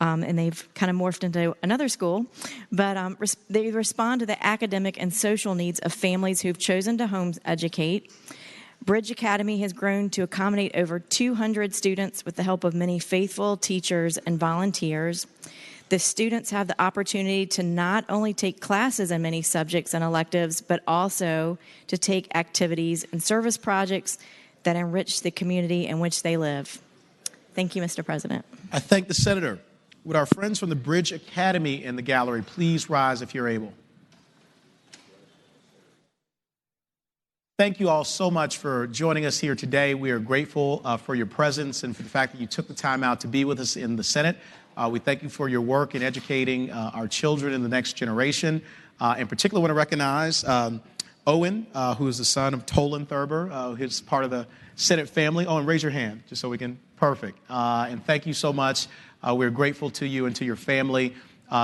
And they've kind of morphed into another school. But they respond to the academic and social needs of families who've chosen to home educate. Bridge Academy has grown to accommodate over 200 students with the help of many faithful teachers and volunteers. The students have the opportunity to not only take classes in many subjects and electives, but also to take activities and service projects that enrich the community in which they live. Thank you, Mr. President. I thank the Senator. Would our friends from the Bridge Academy in the gallery please rise if you're able? Thank you all so much for joining us here today. We are grateful for your presence and for the fact that you took the time out to be with us in the Senate. We thank you for your work in educating our children in the next generation. In particular, I want to recognize Owen, who is the son of Tolan Thurber, who's part of the Senate family. Owen, raise your hand just so we can. Perfect. And thank you so much. We're grateful to you and to your family.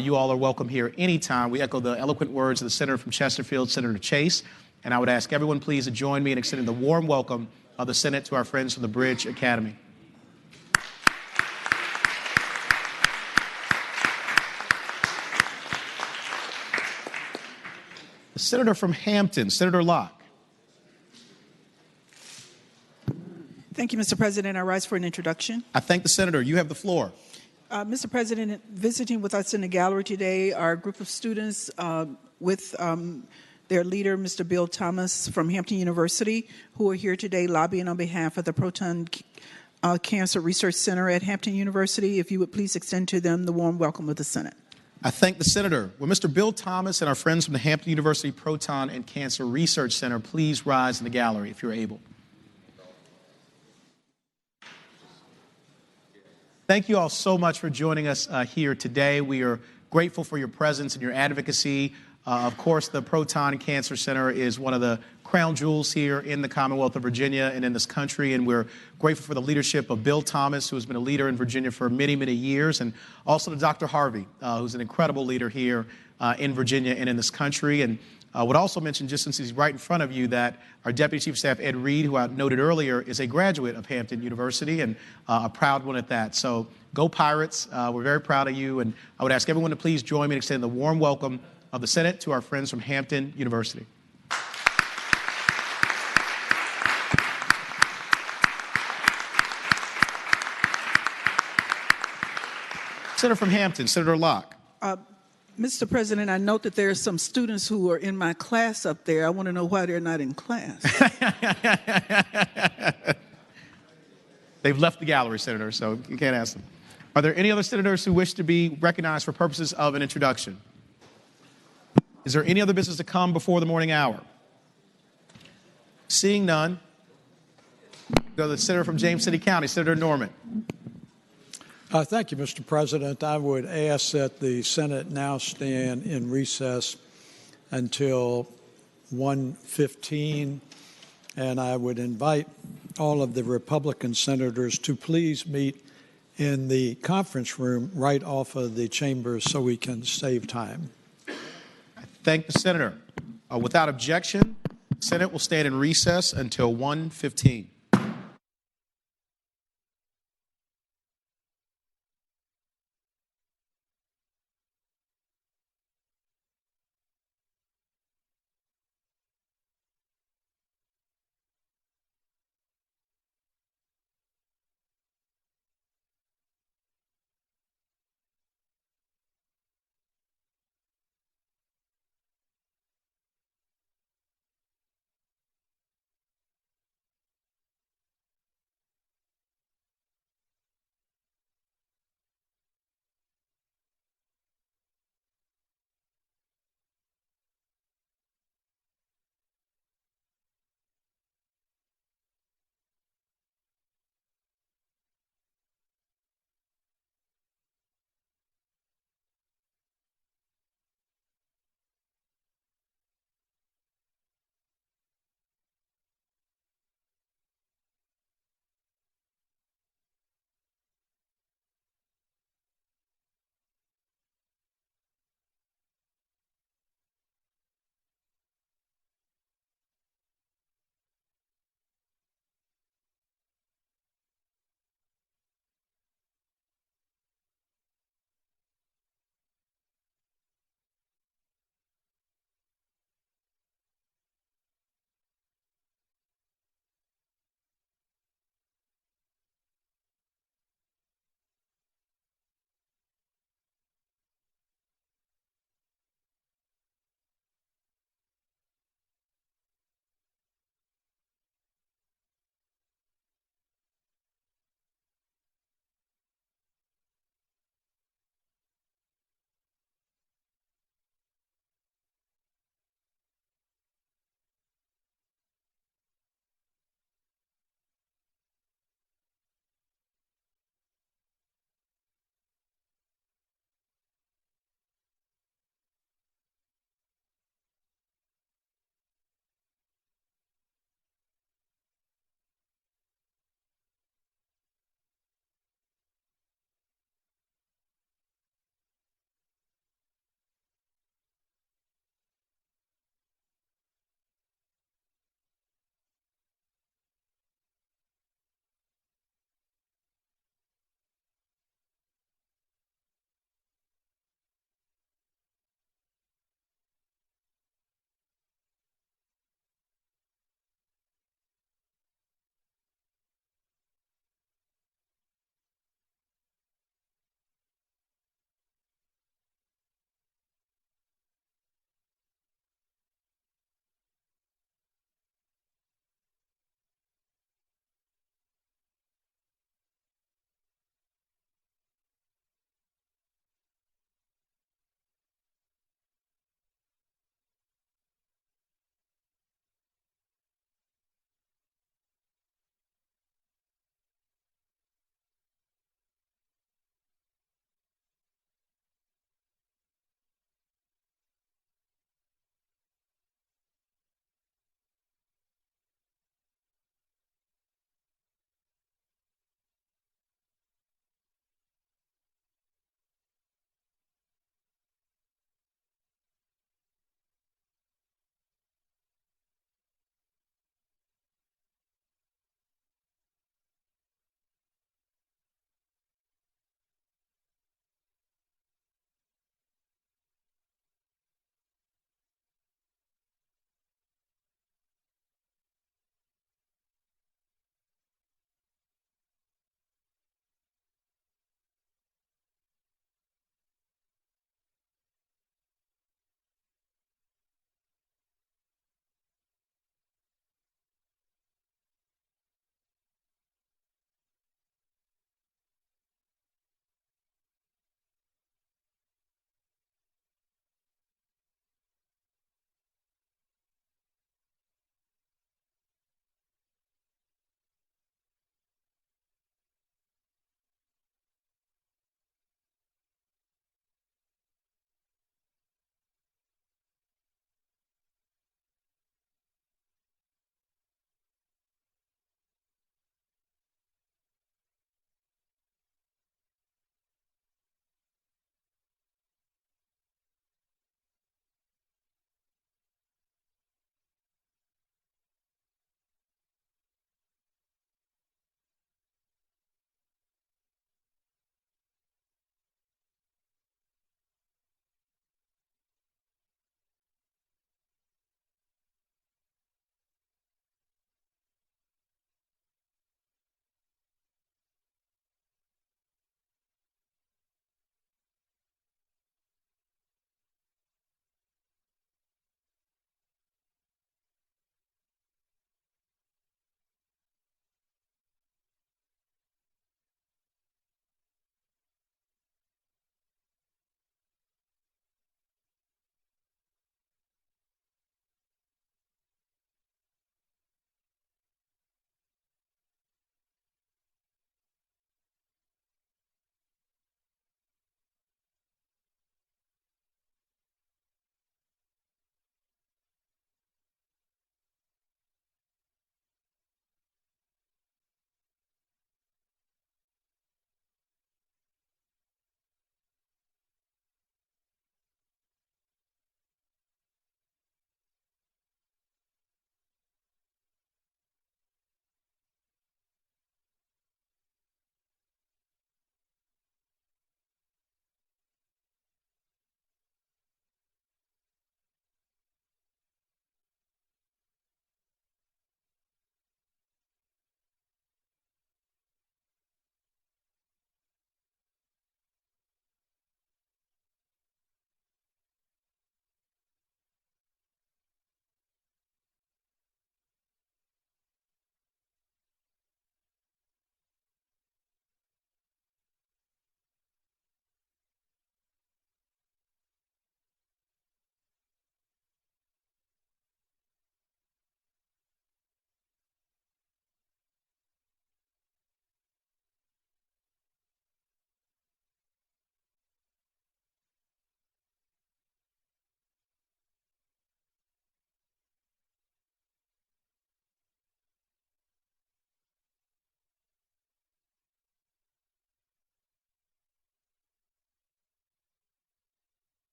You all are welcome here anytime. We echo the eloquent words of the Senator from Chesterfield, Senator Chase. And I would ask everyone please to join me in extending the warm welcome of the Senate to our friends from the Bridge Academy. The Senator from Hampton, Senator Locke. Thank you, Mr. President. I rise for an introduction. I thank the senator. You have the floor. Mr. President, visiting with us in the gallery today are a group of students with their leader, Mr. Bill Thomas from Hampton University, who are here today lobbying on behalf of the Proton Cancer Research Center at Hampton University. If you would please extend to them the warm welcome of the Senate. I thank the senator. Will Mr. Bill Thomas and our friends from the Hampton University Proton and Cancer Research Center please rise in the gallery if you're able. Thank you all so much for joining us here today. We are grateful for your presence and your advocacy. Of course, the Proton Cancer Center is one of the crown jewels here in the Commonwealth of Virginia and in this country, and we're grateful for the leadership of Bill Thomas, who has been a leader in Virginia for many, many years, and also to Dr. Harvey, who's an incredible leader here in Virginia and in this country. And I would also mention, just since he's right in front of you, that our Deputy Chief of Staff, Ed Reed, who I noted earlier, is a graduate of Hampton University and a proud one at that. So go Pirates. We're very proud of you. And I would ask everyone to please join me in extending the warm welcome of the Senate to our friends from Hampton University. Senator from Hampton, Senator Locke. Mr. President, I note that there are some students who are in my class up there. I want to know why they're not in class. They've left the gallery, Senator, so you can't ask them. Are there any other senators who wish to be recognized for purposes of an introduction? Is there any other business to come before the morning hour? Seeing none, go to the senator from James City County, Senator Norman. Thank you, Mr. President. I would ask that the Senate now stand in recess until 1:15, and I would invite all of the Republican senators to please meet in the conference room right off of the chambers so we can save time. I thank the senator. Without objection, the Senate will stand in recess until 1:15.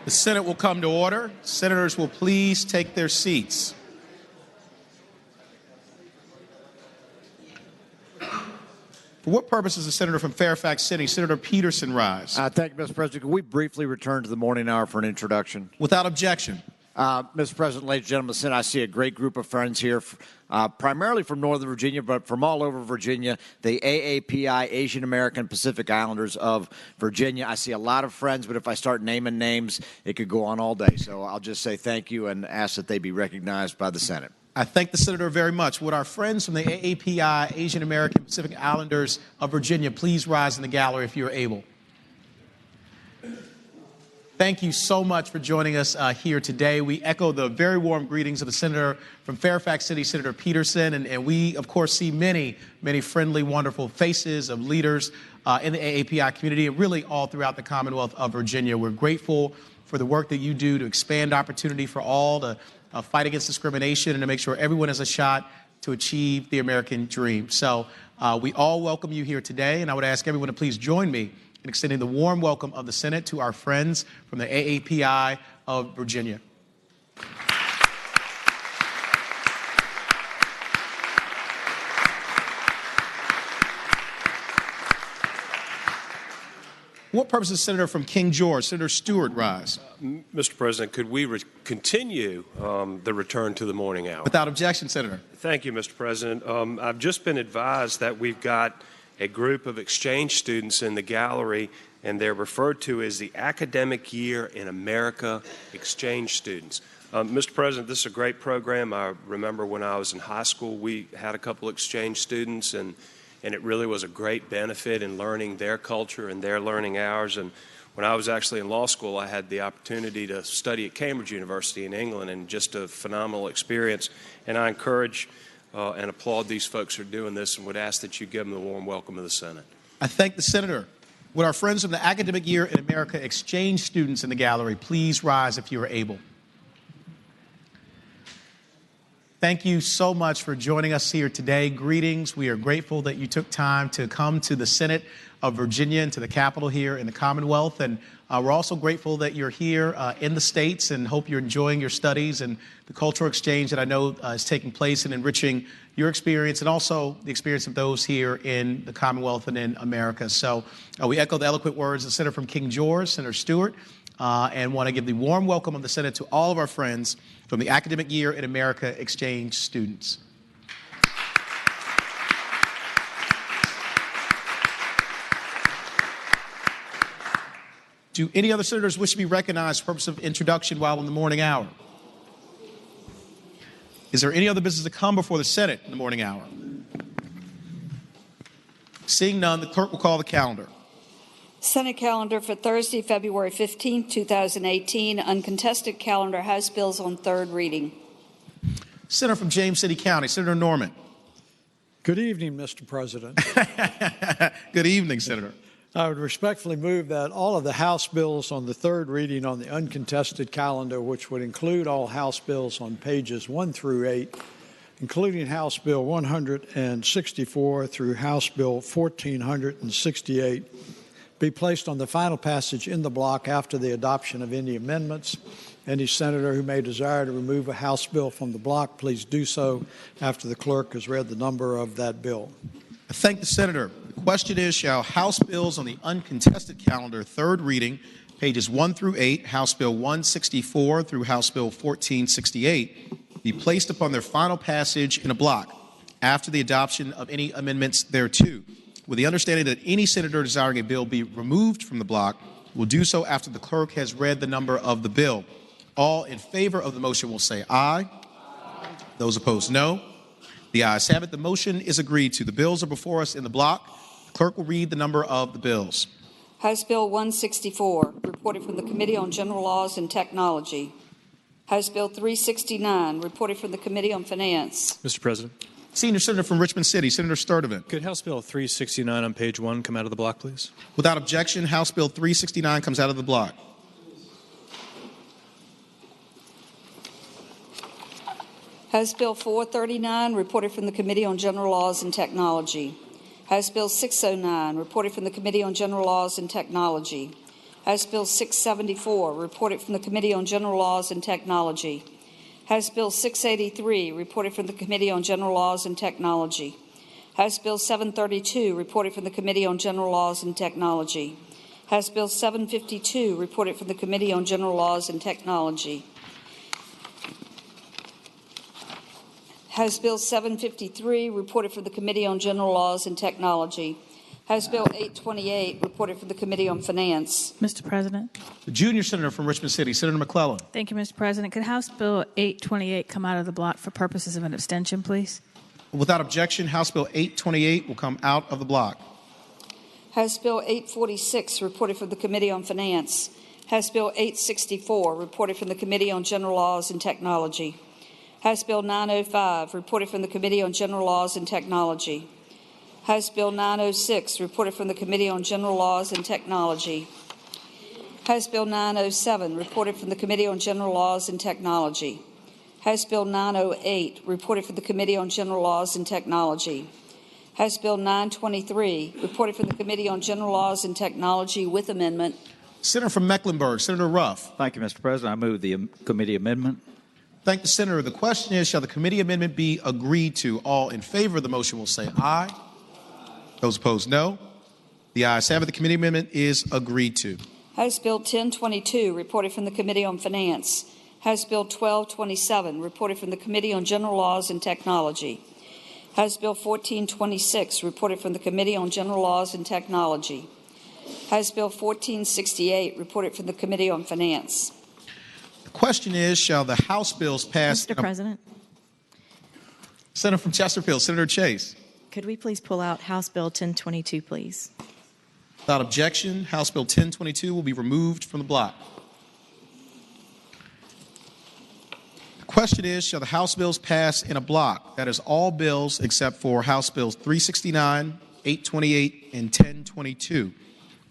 The Senate will come to order. Senators will please take their seats. For what purpose does the senator from Fairfax City, Senator Peterson, rise? Thank you, Mr. President. Could we briefly return to the morning hour for an introduction? Without objection. Mr. President, ladies and gentlemen of the Senate, I see a great group of friends here, primarily from Northern Virginia, but from all over Virginia, the AAPI, Asian American Pacific Islanders of Virginia. I see a lot of friends, but if I start naming names, it could go on all day. So I'll just say thank you and ask that they be recognized by the Senate. I thank the senator very much. Would our friends from the AAPI, Asian American Pacific Islanders of Virginia, please rise in the gallery if you're able. Thank you so much for joining us here today. We echo the very warm greetings of the senator from Fairfax City, Senator Peterson, and we, of course, see many, many friendly, wonderful faces of leaders in the AAPI community and really all throughout the Commonwealth of Virginia. We're grateful for the work that you do to expand opportunity for all, to fight against discrimination, and to make sure everyone has a shot to achieve the American dream. So we all welcome you here today, and I would ask everyone to please join me in extending the warm welcome of the Senate to our friends from the AAPI of Virginia. What purpose does Senator from King George, Senator Stewart, rise? Mr. President, could we continue the return to the morning hour? Without objection, Senator. Thank you, Mr. President. I've just been advised that we've got a group of exchange students in the gallery, and they're referred to as the Academic Year in America exchange students. Mr. President, this is a great program. I remember when I was in high school, we had a couple exchange students, and it really was a great benefit in learning their culture and their learning ours. And when I was actually in law school, I had the opportunity to study at Cambridge University in England, and just a phenomenal experience. And I encourage and applaud these folks who are doing this, and would ask that you give them the warm welcome of the Senate. I thank the senator. Would our friends from the Academic Year in America exchange students in the gallery please rise if you are able? Thank you so much for joining us here today. Greetings. We are grateful that you took time to come to the Senate of Virginia and to the Capitol here in the Commonwealth. And we're also grateful that you're here in the States, and hope you're enjoying your studies and the cultural exchange that I know is taking place and enriching your experience and also the experience of those here in the Commonwealth and in America. So we echo the eloquent words of the Senator from King George, Senator Stewart, and want to give the warm welcome of the Senate to all of our friends from the Academic Year in America exchange students. Do any other senators wish to be recognized for purpose of introduction while in the morning hour? Is there any other business to come before the Senate in the morning hour? Seeing none, the clerk will call the calendar. Senate calendar for Thursday, February 15, 2018. Uncontested calendar. House bills on third reading. Senator from James City County, Senator Norman. Good evening, Mr. President. Good evening, Senator. I would respectfully move that all of the House bills on the third reading on the uncontested calendar, which would include all House bills on pages 1 through 8, including House Bill 164 through House Bill 1468, be placed on the final passage in the block after the adoption of any amendments. Any senator who may desire to remove a House bill from the block, please do so after the clerk has read the number of that bill. I thank the senator. The question is, shall House bills on the uncontested calendar, third reading, pages 1 through 8, House Bill 164 through House Bill 1468, be placed upon their final passage in a block after the adoption of any amendments thereto, with the understanding that any senator desiring a bill be removed from the block will do so after the clerk has read the number of the bill. All in favor of the motion will say aye. Those opposed, no. The ayes have it. The motion is agreed to. The bills are before us in the block. The clerk will read the number of the bills. House Bill 164, reported from the Committee on General Laws and Technology. House Bill 369, reported from the Committee on Finance. Mr. President. Senior Senator from Richmond City, Senator Sturdivant. Could House Bill 369 on page 1 come out of the block, please? Without objection, House Bill 369 comes out of the block. House Bill 439, reported from the Committee on General Laws and Technology. House Bill 609, reported from the Committee on General Laws and Technology. House Bill 674, reported from the Committee on General Laws and Technology. House Bill 683, reported from the Committee on General Laws and Technology. House Bill 732, reported from the Committee on General Laws and Technology. House Bill 752, reported from the Committee on General Laws and Technology. House Bill 753, reported from the Committee on General Laws and Technology. House Bill 828, reported from the Committee on Finance. Mr. President. The junior senator from Richmond City, Senator McClellan. Thank you, Mr. President. Could House Bill 828 come out of the block for purposes of an abstention, please? Without objection, House Bill 828 will come out of the block. House Bill 846, reported from the Committee on Finance. House Bill 864, reported from the Committee on General Laws and Technology. House Bill 905, reported from the Committee on General Laws and Technology. House Bill 906, reported from the Committee on General Laws and Technology. House Bill 907, reported from the Committee on General Laws and Technology. House Bill 908, reported from the Committee on General Laws and Technology. House Bill 923, reported from the Committee on General Laws and Technology with amendment. Senator from Mecklenburg, Senator Ruff. Thank you, Mr. President. I move the committee amendment. Thank the senator. The question is, shall the committee amendment be agreed to? All in favor of the motion will say aye. Those opposed, no. The ayes have it. The committee amendment is agreed to. House Bill 1022, reported from the Committee on Finance. House Bill 1227, reported from the Committee on General Laws and Technology. House Bill 1426, reported from the Committee on General Laws and Technology. House Bill 1468, reported from the Committee on Finance. The question is, shall the House bills pass? Mr. President. Senator from Chesterfield, Senator Chase. Could we please pull out House Bill 1022, please? Without objection, House Bill 1022 will be removed from the block. The question is, shall the House bills pass in a block? That is all bills except for House Bills 369, 828, and 1022.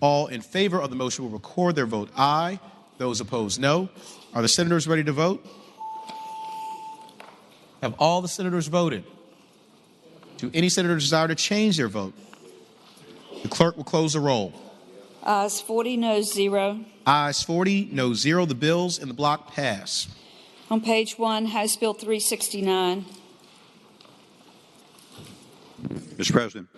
All in favor of the motion will record their vote aye. Those opposed, no. Are the senators ready to vote? Have all the senators voted? Do any senators desire to change their vote? The clerk will close the roll. Ayes 40, noes 0. Ayes 40, noes 0. The bills in the block pass. On page 1, House Bill 369. Mr. President.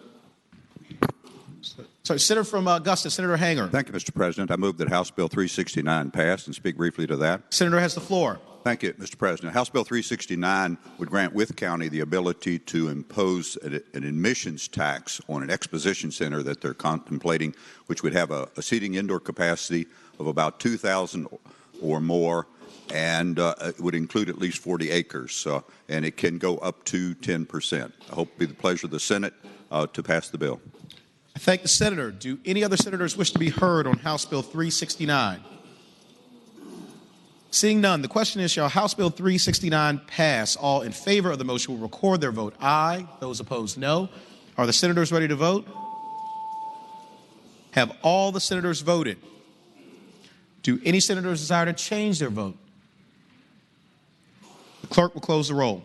Sorry, Senator from Augusta, Senator Hanger. Thank you, Mr. President. I move that House Bill 369 pass and speak briefly to that. Senator has the floor. Thank you, Mr. President. House Bill 369 would grant Wythe County the ability to impose an admissions tax on an exposition center that they're contemplating, which would have a seating indoor capacity of about 2,000 or more, and it would include at least 40 acres, and it can go up to 10%. I hope it will be the pleasure of the Senate to pass the bill. I thank the senator. Do any other senators wish to be heard on House Bill 369? Seeing none, the question is, shall House Bill 369 pass? All in favor of the motion will record their vote aye. Those opposed, no. Are the senators ready to vote? Have all the senators voted? Do any senators desire to change their vote? The clerk will close the roll.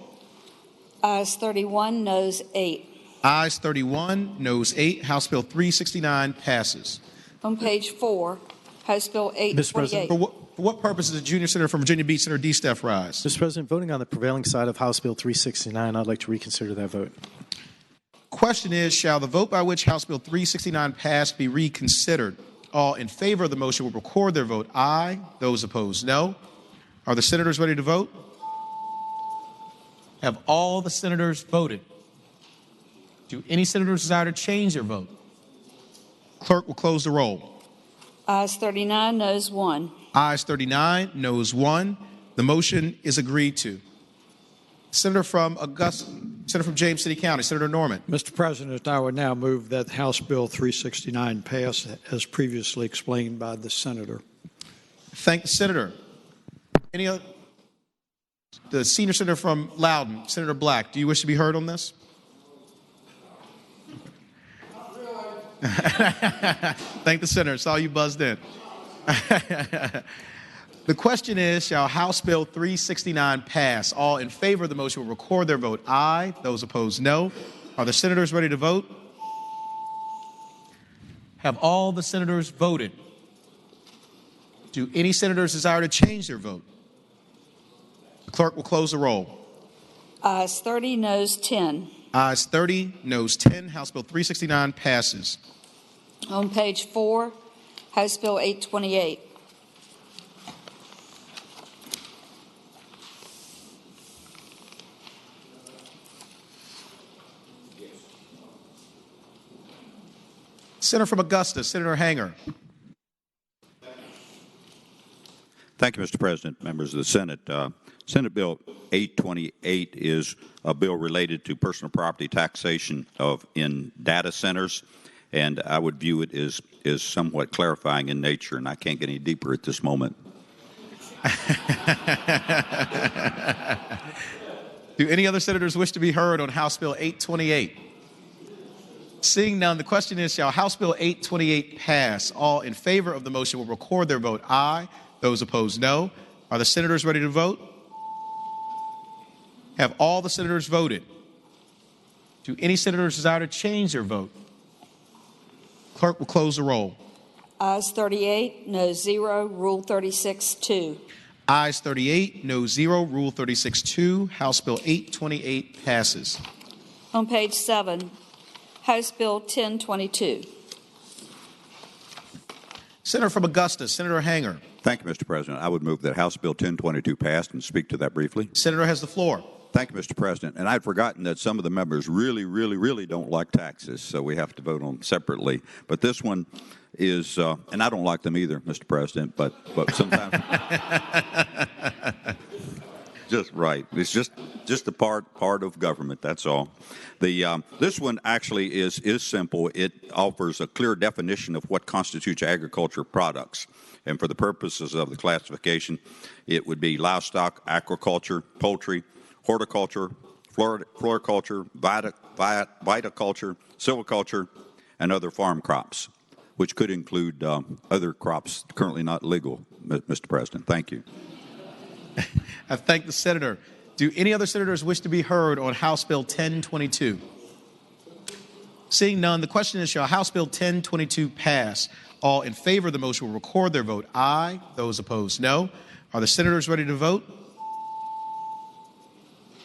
Ayes 31, noes 8. Ayes 31, noes 8. House Bill 369 passes. On page 4, House Bill 828. For what purpose does the junior senator from Virginia Beach, Senator DeSteph, rise? Mr. President, voting on the prevailing side of House Bill 369, I'd like to reconsider that vote. Question is, shall the vote by which House Bill 369 passed be reconsidered? All in favor of the motion will record their vote aye. Those opposed, no. Are the senators ready to vote? Have all the senators voted? Do any senators desire to change their vote? Clerk will close the roll. Ayes 39, noes 1. Ayes 39, noes 1. The motion is agreed to. Senator from Augusta, Senator from James City County, Senator Norman. Mr. President, I would now move that House Bill 369 pass as previously explained by the senator. Thank the senator. Any other? The senior senator from Loudoun, Senator Black, do you wish to be heard on this? Thank the senator. Saw you buzzed in. The question is, shall House Bill 369 pass? All in favor of the motion will record their vote aye. Those opposed, no. Are the senators ready to vote? Have all the senators voted? Do any senators desire to change their vote? The clerk will close the roll. Ayes 30, noes 10. Ayes 30, noes 10. House Bill 369 passes. On page 4, House Bill 828. Senator from Augusta, Senator Hanger. Thank you, Mr. President, members of the Senate. Senate Bill 828 is a bill related to personal property taxation in data centers, and I would view it as somewhat clarifying in nature, and I can't get any deeper at this moment. Do any other senators wish to be heard on House Bill 828? Seeing none, the question is, shall House Bill 828 pass? All in favor of the motion will record their vote aye. Those opposed, no. Are the senators ready to vote? Have all the senators voted? Do any senators desire to change their vote? Clerk will close the roll. Ayes 38, noes 0, Rule 36-2. Ayes 38, no 0, Rule 36-2. House Bill 828 passes. On page 7, House Bill 1022. Senator from Augusta, Senator Hanger. Thank you, Mr. President. I would move that House Bill 1022 passed and speak to that briefly. Senator has the floor. Thank you, Mr. President. And I'd forgotten that some of the members really don't like taxes, so we have to vote on them separately. But this one is, and I don't like them either, Mr. President, but sometimes just right. It's just a part of government. That's all. This one actually is simple. It offers a clear definition of what constitutes agriculture products, and for the purposes of the classification, it would be livestock, aquaculture, poultry, horticulture, floriculture, viticulture, silviculture, and other farm crops, which could include other crops currently not legal, Mr. President. Thank you. I thank the senator. Do any other senators wish to be heard on House Bill 1022? Seeing none, the question is, shall House Bill 1022 pass? All in favor of the motion will record their vote aye. Those opposed, no. Are the senators ready to vote?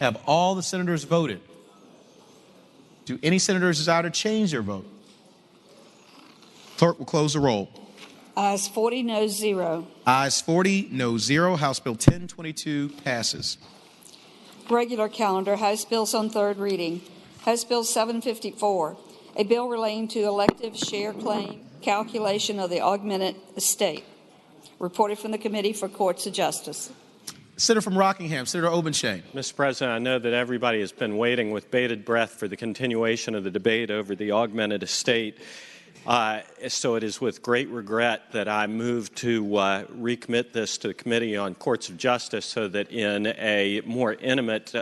Have all the senators voted? Do any senators desire to change their vote? Clerk will close the roll. Ayes 40, noes 0. Ayes 40, no 0. House Bill 1022 passes. Regular calendar, House Bills on third reading. House Bill 754, a bill relating to elective share claim calculation of the augmented estate. Reported from the Committee for Courts of Justice. Senator from Rockingham, Senator Obenshain. Mr. President, I know that everybody has been waiting with bated breath for the continuation of the debate over the augmented estate. So it is with great regret that I move to recommit this to the Committee on Courts of Justice so that in a more intimate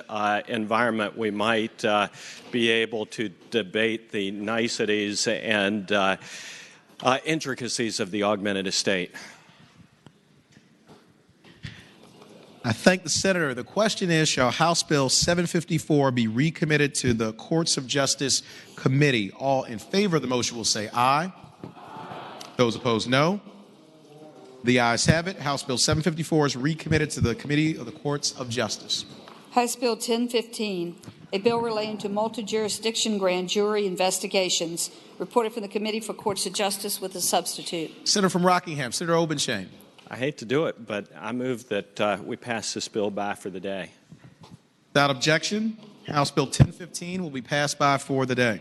environment we might be able to debate the niceties and intricacies of the augmented estate. I thank the senator. The question is, shall House Bill 754 be recommitted to the Courts of Justice Committee? All in favor of the motion will say aye. Those opposed, no. The ayes have it. House Bill 754 is recommitted to the Committee of the Courts of Justice. House Bill 1015, a bill relating to multi-jurisdiction grand jury investigations. Reported from the Committee for Courts of Justice with a substitute. Senator from Rockingham, Senator Obenshain. I hate to do it, but I move that we pass this bill by for the day. Without objection, House Bill 1015 will be passed by for the day.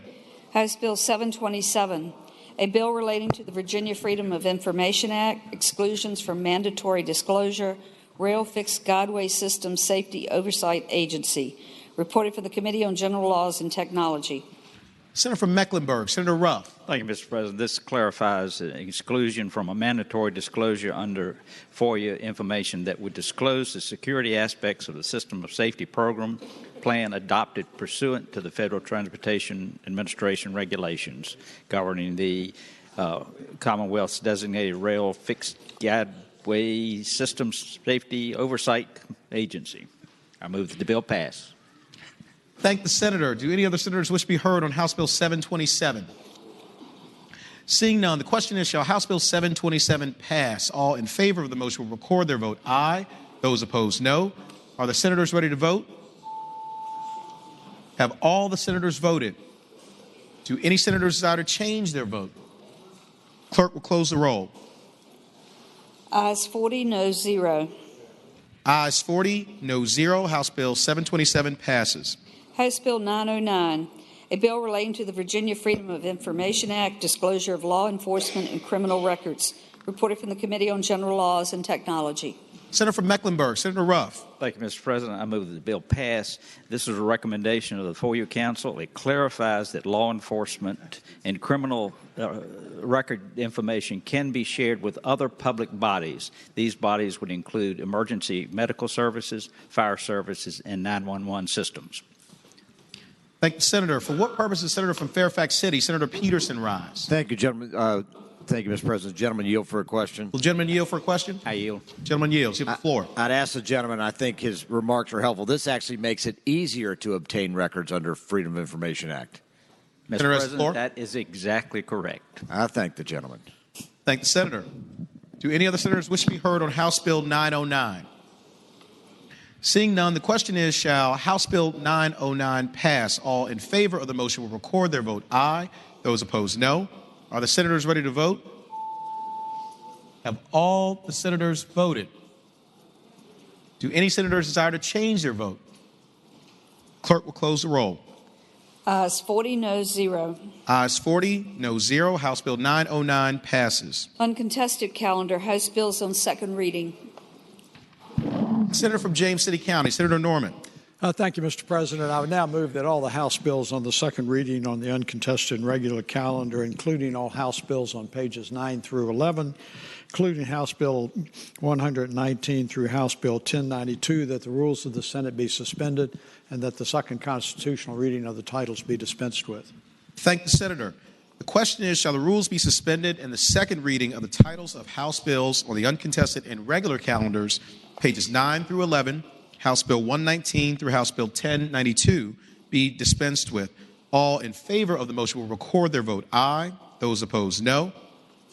House Bill 727, a bill relating to the Virginia Freedom of Information Act, exclusions from mandatory disclosure, Rail Fixed Guideway System Safety Oversight Agency. Reported for the Committee on General Laws and Technology. Senator from Mecklenburg, Senator Ruff. Thank you, Mr. President. This clarifies an exclusion from a mandatory disclosure under FOIA information that would disclose the security aspects of the System of Safety Program plan adopted pursuant to the Federal Transportation Administration regulations governing the Commonwealth's designated Rail Fixed Guideway System Safety Oversight Agency. I move that the bill pass. Thank the senator. Do any other senators wish to be heard on House Bill 727? Seeing none, the question is, shall House Bill 727 pass? All in favor of the motion will record their vote aye. Those opposed, no. Are the senators ready to vote? Have all the senators voted? Do any senators desire to change their vote? Clerk will close the roll. Ayes 40, no 0. Ayes 40, no 0. House Bill 727 passes. House Bill 909, a bill relating to the Virginia Freedom of Information Act, disclosure of law enforcement and criminal records, reported from the Committee on General Laws and Technology. Senator from Mecklenburg, Senator Ruff. Thank you, Mr. President. I move that the bill pass. This is a recommendation of the FOIA Council. It clarifies that law enforcement and criminal record information can be shared with other public bodies. These bodies would include emergency medical services, fire services, and 911 systems. Thank you, Senator. For what purpose is Senator from Fairfax City, Senator Peterson, rise? Thank you, gentlemen. Thank you, Mr. President. Gentlemen, yield for a question. Will gentleman yield for a question? I yield. Gentleman yields. You have the floor. I'd ask the gentleman, I think his remarks are helpful. This actually makes it easier to obtain records under Freedom of Information Act. Mr. President, that is exactly correct. I thank the gentleman. Thank the Senator. Do any other senators wish to be heard on House Bill 909? Seeing none, the question is, shall House Bill 909 pass? All in favor of the motion will record their vote aye. Those opposed, no. Are the senators ready to vote? Have all the senators voted? Do any senators desire to change their vote? Clerk will close the roll. Ayes 40, no 0. Ayes 40, no 0. House Bill 909 passes. Uncontested calendar, House bills on second reading. Senator from James City County, Senator Norman. Thank you, Mr. President. I would now move that all the House bills on the second reading on the uncontested and regular calendar, including all House bills on pages 9 through 11, including House Bill 119 through House Bill 1092, that the rules of the Senate be suspended and that the second constitutional reading of the titles be dispensed with. Thank the Senator. The question is, shall the rules be suspended and the second reading of the titles of House bills on the uncontested and regular calendars, pages 9 through 11, House Bill 119 through House Bill 1092, be dispensed with? All in favor of the motion will record their vote aye. Those opposed, no.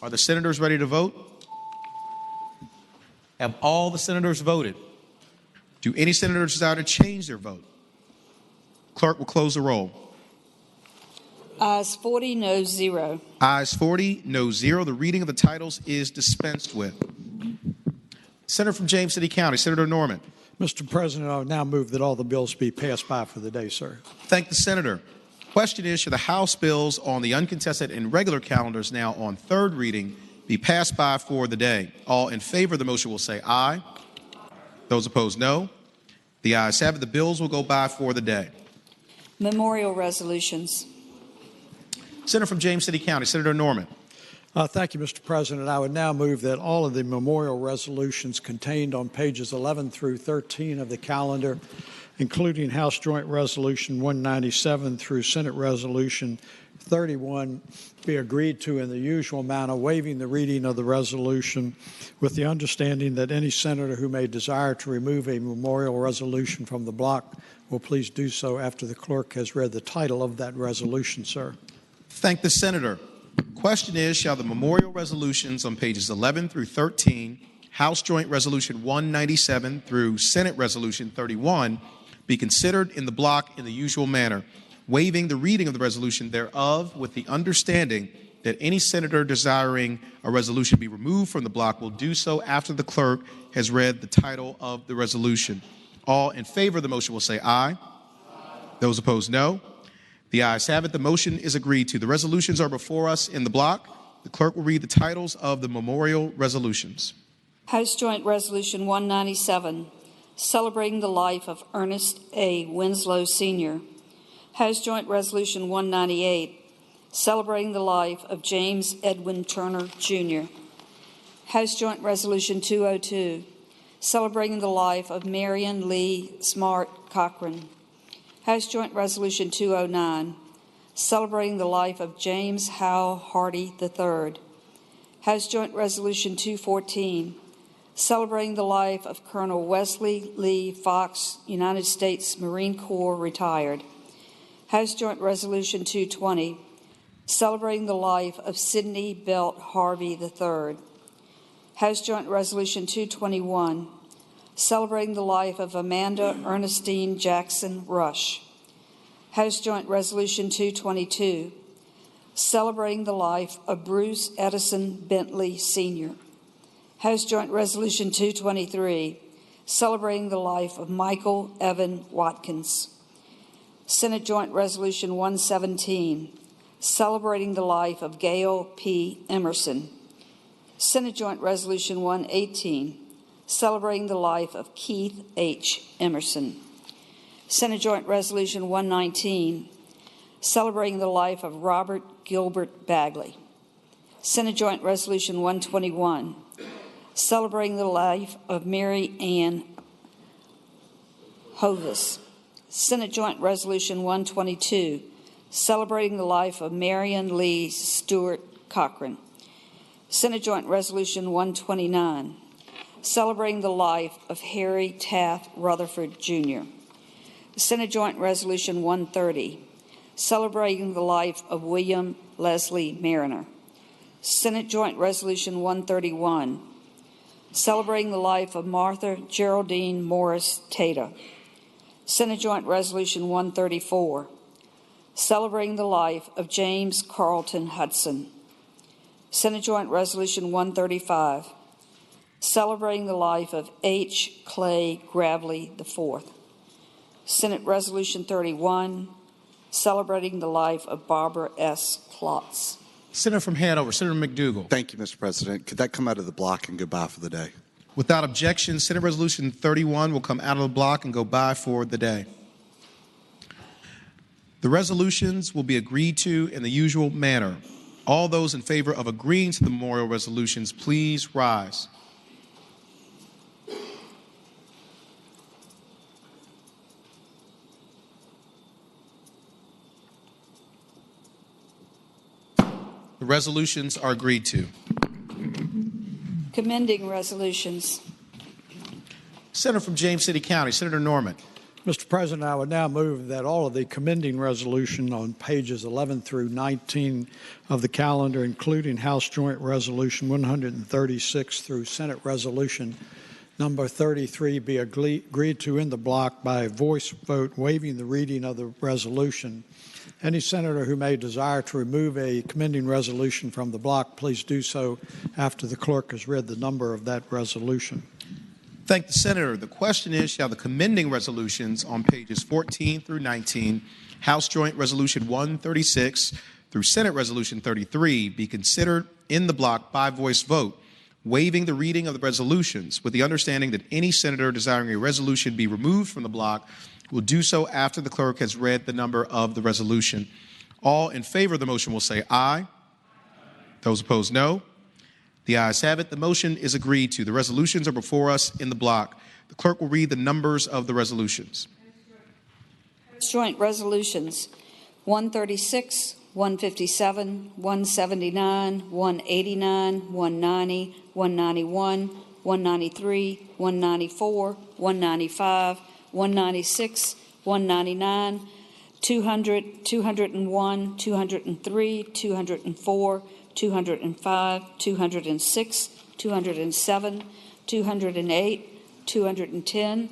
Are the senators ready to vote? Have all the senators voted? Do any senators desire to change their vote? Clerk will close the roll. Ayes 40, no 0. Ayes 40, no 0. The reading of the titles is dispensed with. Senator from James City County, Senator Norman. Mr. President, I would now move that all the bills be passed by for the day, sir. Thank the Senator. Question is, should the House bills on the uncontested and regular calendars now on third reading be passed by for the day? All in favor of the motion will say aye. Those opposed, no. The ayes have it. The bills will go by for the day. Memorial resolutions. Senator from James City County, Senator Norman. Thank you, Mr. President. I would now move that all of the memorial resolutions contained on pages 11 through 13 of the calendar, including House Joint Resolution 197 through Senate Resolution 31, be agreed to in the usual manner, waiving the reading of the resolution with the understanding that any senator who may desire to remove a memorial resolution from the block will please do so after the clerk has read the title of that resolution, sir. Thank the Senator. Question is, shall the memorial resolutions on pages 11 through 13, House Joint Resolution 197 through Senate Resolution 31, be considered in the block in the usual manner, waiving the reading of the resolution thereof with the understanding that any senator desiring a resolution be removed from the block will do so after the clerk has read the title of the resolution? All in favor of the motion will say aye. Those opposed, no. The ayes have it. The motion is agreed to. The resolutions are before us in the block. The clerk will read the titles of the memorial resolutions. House Joint Resolution 197, celebrating the life of Ernest A. Winslow, Sr. House Joint Resolution 198, celebrating the life of James Edwin Turner, Jr. House Joint Resolution 202, celebrating the life of Marion Lee Smart Cochran. House Joint Resolution 209, celebrating the life of James Howe Hardy III. House Joint Resolution 214, celebrating the life of Colonel Wesley Lee Fox, United States Marine Corps, retired. House Joint Resolution 220, celebrating the life of Sidney Belt Harvey III. House Joint Resolution 221, celebrating the life of Amanda Ernestine Jackson Rush. House Joint Resolution 222, celebrating the life of Bruce Edison Bentley Sr. House Joint Resolution 223, celebrating the life of Michael Evan Watkins. Senate Joint Resolution 117, celebrating the life of Gail P. Emerson. Senate Joint Resolution 118, celebrating the life of Keith H. Emerson. Senate Joint Resolution 119, celebrating the life of Robert Gilbert Bagley. Senate Joint Resolution 121, celebrating the life of Mary Ann Hovis. Senate Joint Resolution 122, celebrating the life of Marion Lee Stewart Cochran. Senate Joint Resolution 129, celebrating the life of Harry Taft Rutherford, Jr. Senate Joint Resolution 130, celebrating the life of William Leslie Mariner. Senate Joint Resolution 131, celebrating the life of Martha Geraldine Morris Tata. Senate Joint Resolution 134, celebrating the life of James Carlton Hudson. Senate Joint Resolution 135, celebrating the life of H. Clay Gravely IV. Senate Resolution 31, celebrating the life of Barbara S. Klotz. Senator from Hanover, Senator McDougall. Thank you, Mr. President. Could that come out of the block and go by for the day? Without objection, Senate Resolution 31 will come out of the block and go by for the day. The resolutions will be agreed to in the usual manner. All those in favor of agreeing to the memorial resolutions, please rise. The resolutions are agreed to. Commending resolutions. Senator from James City County, Senator Norman. Mr. President, I would now move that all of the commending resolution on pages 11 through 19 of the calendar, including House Joint Resolution 136 through Senate Resolution number 33, be agreed to in the block by voice vote, waiving the reading of the resolution. Any senator who may desire to remove a commending resolution from the block, please do so after the clerk has read the number of that resolution. Thank the senator. The question is, shall the commending resolutions on pages 14 through 19, House Joint Resolution 136 through Senate Resolution 33, be considered in the block by voice vote, waiving the reading of the resolutions, with the understanding that any senator desiring a resolution be removed from the block will do so after the clerk has read the number of the resolution. All in favor of the motion will say aye. Those opposed, no. The ayes have it. The motion is agreed to. The resolutions are before us in the block. The clerk will read the numbers of the resolutions. Joint Resolutions 136, 157, 179, 189, 190, 191, 193, 194, 195, 196, 199, 200, 201, 203, 204, 205, 206, 207, 208, 210,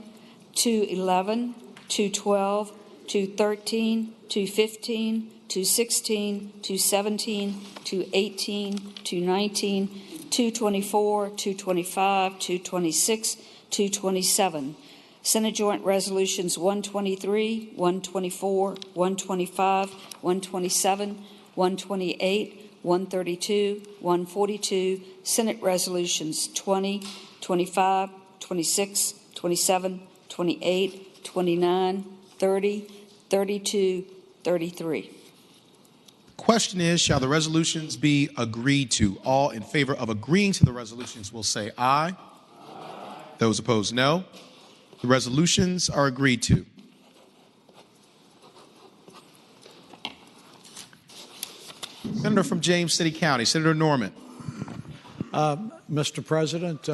211, 212, 213, 215, 216, 217, 218, 219, 224, 225, 226, 227. Senate Joint Resolutions 123, 124, 125, 127, 128, 132, 142, Senate Resolutions 20, 25, 26, 27, 28, 29, 30, 32, 33. Question is, shall the resolutions be agreed to? All in favor of agreeing to the resolutions will say aye. Those opposed, no. The resolutions are agreed to. Senator from James City County, Senator Norman. Mr. President,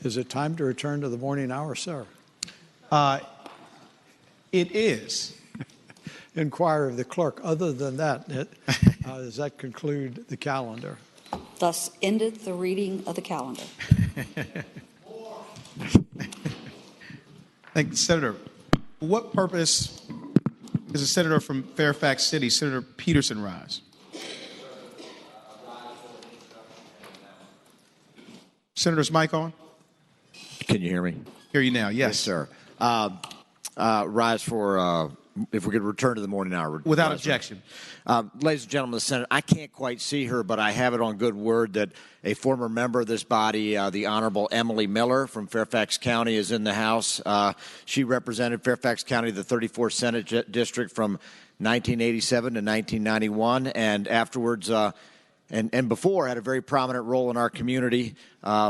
is it time to return to the morning hour, sir? It is. Inquire of the clerk. Other than that, Does that conclude the calendar? Thus ended the reading of the calendar. Thank you, Senator. For what purpose does the senator from Fairfax City, Senator Peterson, rise? Senator's mic on? Can you hear me? Hear you now, yes. Yes, sir. Rise for, if we could return to the morning hour. Without objection. Ladies and gentlemen of the Senate, I can't quite see her, but I have it on good word that a former member of this body, the Honorable Emily Miller from Fairfax County, is in the House. She represented Fairfax County, the 34th Senate District, from 1987 to 1991, and afterwards and before had a very prominent role in our community,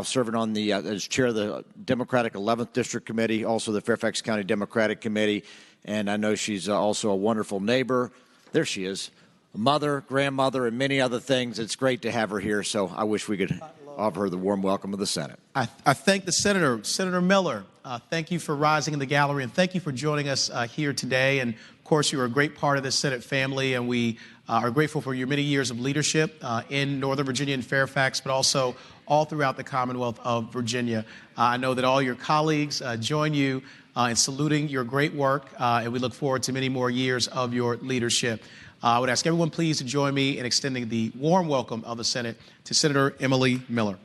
serving on the as chair of the Democratic 11th District Committee, also the Fairfax County Democratic Committee, and I know she's also a wonderful neighbor. There she is, a mother, grandmother, and many other things. It's great to have her here, so I wish we could offer her the warm welcome of the Senate. I thank the Senator. Senator Miller, thank you for rising in the gallery, and thank you for joining us here today. And, of course, you are a great part of this Senate family, and we are grateful for your many years of leadership in Northern Virginia and Fairfax, but also all throughout the Commonwealth of Virginia. I know that all your colleagues join you in saluting your great work, and we look forward to many more years of your leadership. I would ask everyone please to join me in extending the warm welcome of the Senate to Senator Emily Miller.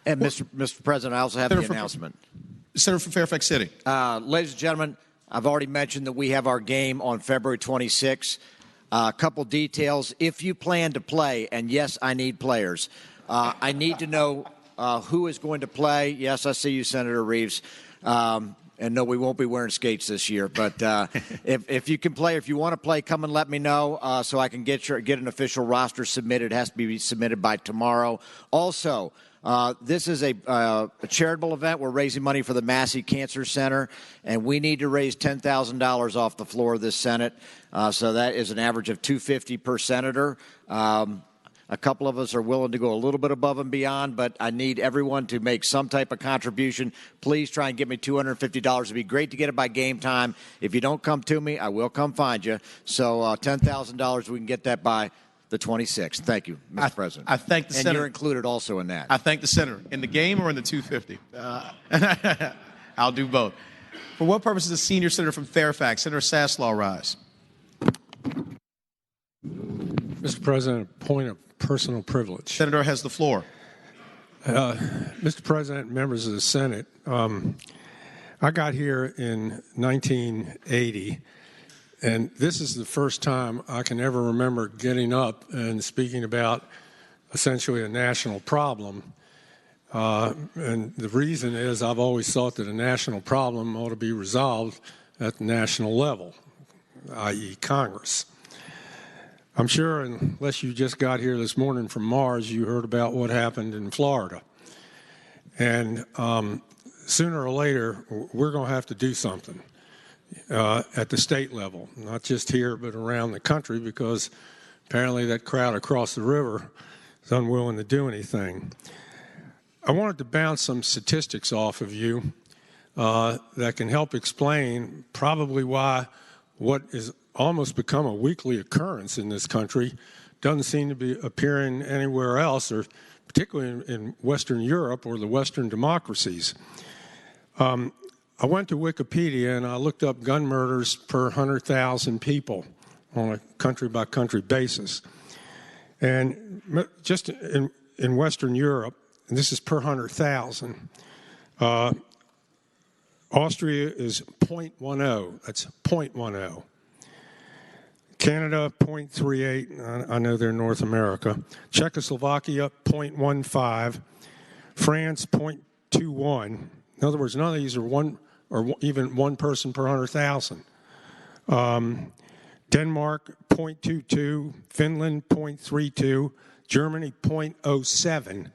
And Mr. President, I also have the announcement. Senator from Fairfax City. Ladies and gentlemen, I've already mentioned that we have our game on February 26th. A couple details. If you plan to play, and yes, I need players, I need to know who is going to play. Yes, I see you, Senator Reeves. And no, we won't be wearing skates this year. But if you can play, if you want to play, come and let me know so I can get an official roster submitted. It has to be submitted by tomorrow. Also, this is a charitable event. We're raising money for the Massey Cancer Center, and we need to raise $10,000 off the floor of this Senate. So that is an average of $250 per senator. A couple of us are willing to go a little bit above and beyond, but I need everyone to make some type of contribution. Please try and get me $250. It'd be great to get it by game time. If you don't come to me, I will come find you. So $10,000, we can get that by the 26th. Thank you, Mr. President. I thank the Senator. And you're included also in that. I thank the Senator. In the game or in the 250? I'll do both. For what purpose does the senior senator from Fairfax, Senator Saslaw, rise? Mr. President, a point of personal privilege. Senator has the floor. Mr. President, members of the Senate, I got here in 1980, and this is the first time I can ever remember getting up and speaking about essentially a national problem. And the reason is I've always thought that a national problem ought to be resolved at the national level, i.e. Congress. I'm sure unless you just got here this morning from Mars, you heard about what happened in Florida. And sooner or later, we're going to have to do something at the state level, not just here, but around the country, because apparently that crowd across the river is unwilling to do anything. I wanted to bounce some statistics off of you that can help explain probably why what is almost become a weekly occurrence in this country doesn't seem to be appearing anywhere else, or particularly in Western Europe or the Western democracies. I went to Wikipedia and I looked up gun murders per 100,000 people on a country-by-country basis. And just in Western Europe, and this is per 100,000, Austria is 0.10. That's 0.10. Canada, 0.38. I know they're North America. Czechoslovakia, 0.15. France, 0.21. In other words, none of these are one or even one person per 100,000. Denmark, 0.22. Finland, 0.32. Germany, 0.07.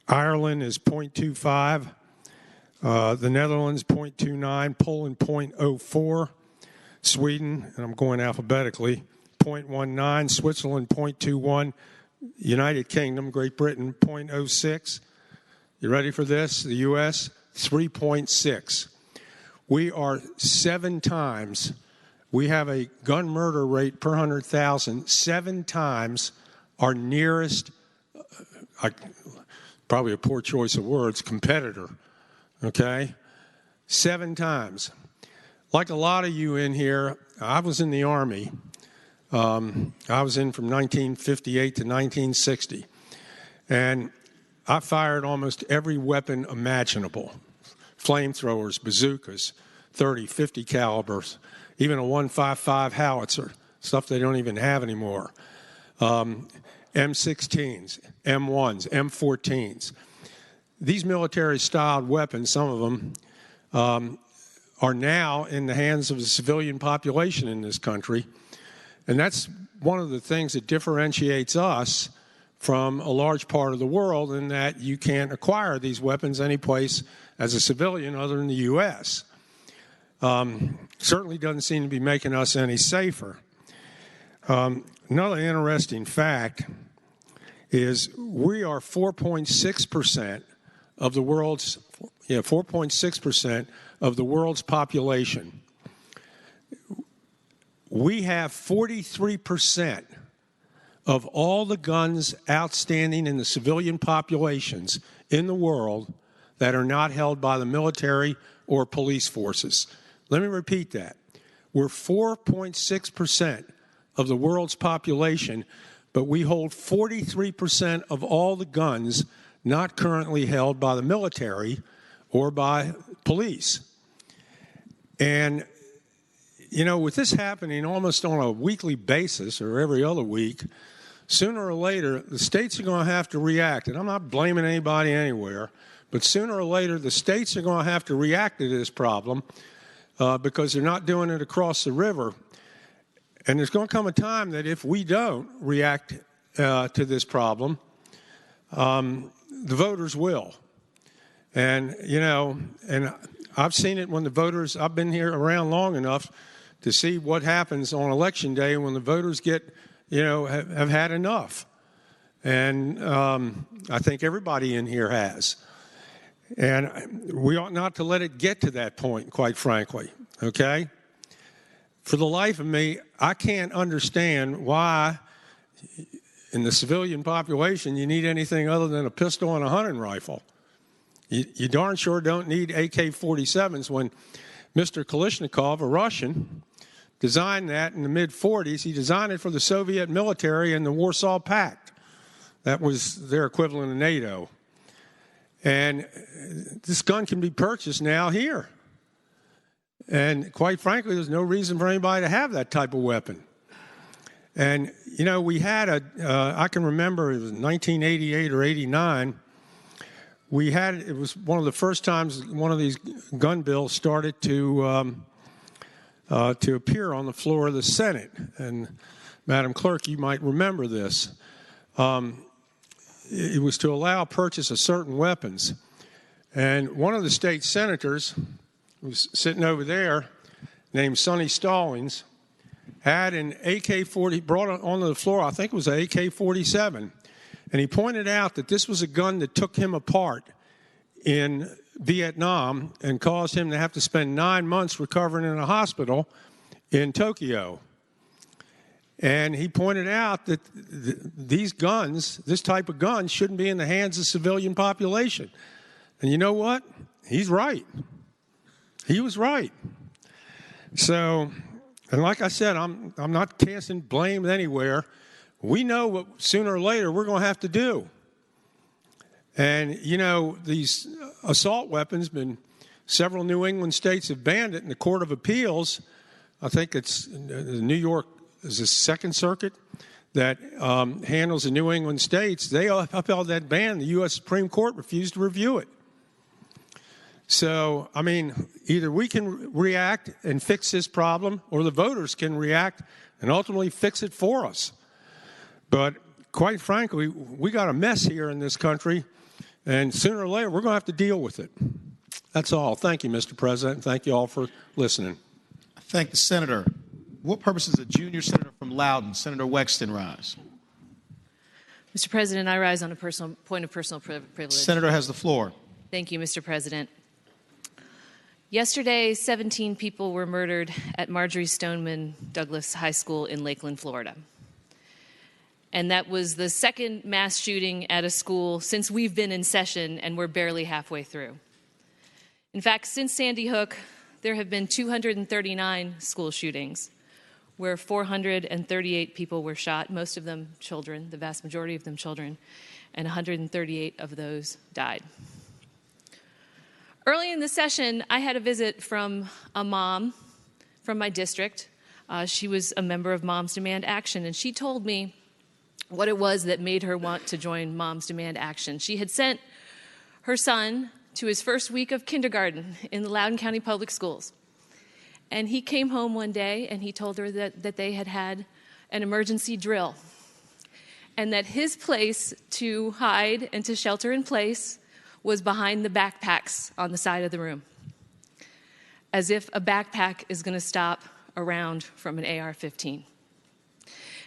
Ireland is 0.25. The Netherlands, 0.29. Poland, 0.04. Sweden, and I'm going alphabetically, 0.19, Switzerland 0.21, United Kingdom, Great Britain 0.06. You ready for this? The U.S. 3.6. We are 7 times. We have a gun murder rate per 100,000 7 times our nearest, probably a poor choice of words, competitor. Okay? 7 times. Like a lot of you in here, I was in the Army. I was in from 1958 to 1960. And I fired almost every weapon imaginable. Flamethrowers, bazookas, 30, 50 calibers, even a 155 howitzer, stuff they don't even have anymore. M16s, M1s, M14s. These military-styled weapons, some of them, are now in the hands of the civilian population in this country. And that's one of the things that differentiates us from a large part of the world, in that you can't acquire these weapons anyplace as a civilian other than the U.S. Certainly doesn't seem to be making us any safer. Another interesting fact is we are 4.6% of the world's 4.6% of the world's population. We have 43% of all the guns outstanding in the civilian populations in the world that are not held by the military or police forces. Let me repeat that. We're 4.6% of the world's population, but we hold 43% of all the guns not currently held by the military or by police. And, you know, with this happening almost on a weekly basis or every other week, sooner or later, the states are going to have to react. And I'm not blaming anybody anywhere, but sooner or later, the states are going to have to react to this problem because they're not doing it across the river. And there's going to come a time that if we don't react to this problem, the voters will. And, you know, and I've seen it when the voters, I've been here around long enough to see what happens on Election Day when the voters get, you know, have had enough. And I think everybody in here has. And we ought not to let it get to that point, quite frankly, okay? For the life of me, I can't understand why in the civilian population you need anything other than a pistol and a hunting rifle. You darn sure don't need AK-47s when Mr. Kalashnikov, a Russian, designed that in the mid-40s. He designed it for the Soviet military and the Warsaw Pact. That was their equivalent of NATO. And this gun can be purchased now here. And quite frankly, there's no reason for anybody to have that type of weapon. And, you know, we had I can remember it was 1988 or 89, it was one of the first times one of these gun bills started to appear on the floor of the Senate. And, Madam Clerk, you might remember this. It was to allow purchase of certain weapons. And one of the state senators, who's sitting over there, named Sonny Stallings, had an AK-40, brought it onto the floor, I think it was an AK-47. And he pointed out that this was a gun that took him apart in Vietnam and caused him to have to spend 9 months recovering in a hospital in Tokyo. And he pointed out that these guns, this type of gun, shouldn't be in the hands of the civilian population. And you know what? He's right. He was right. So, and like I said, I'm not casting blame anywhere. We know what sooner or later we're going to have to do. And, you know, these assault weapons, several New England states have banned it, and the Court of Appeals, I think it's New York, is the Second Circuit that handles the New England states. They upheld that ban. The U.S. Supreme Court refused to review it. So, I mean, either we can react and fix this problem, or the voters can react and ultimately fix it for us. But quite frankly, we got a mess here in this country, and sooner or later we're going to have to deal with it. That's all. Thank you, Mr. President. Thank you all for listening. I thank the senator. What purpose is a junior senator from from Loudoun. Senator Wexton, rise. Mr. President, I rise on a point of personal privilege. Senator has the floor. Thank you, Mr. President. Yesterday, 17 people were murdered at Marjorie Stoneman Douglas High School in Lakeland, Florida. And that was the second mass shooting at a school since we've been in session, and we're barely halfway through. In fact, since Sandy Hook, there have been 239 school shootings where 438 people were shot, most of them children, the vast majority of them children, and 138 of those died. Early in the session, I had a visit from a mom from my district. She was a member of Moms Demand Action, and she told me what it was that made her want to join Moms Demand Action. She had sent her son to his first week of kindergarten in the Loudoun County Public Schools. And he came home one day and he told her that they had had an emergency drill and that his place to hide and to shelter in place was behind the backpacks on the side of the room, as if a backpack is going to stop a round from an AR-15.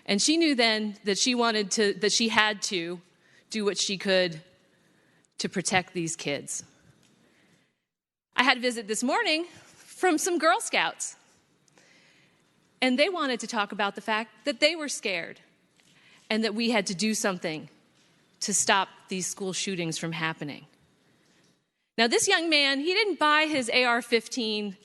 And she knew then that she had to do what she could to protect these kids. I had a visit this morning from some Girl Scouts, and they wanted to talk about the fact that they were scared and that we had to do something to stop these school shootings from happening. Now, this young man, he didn't buy his AR-15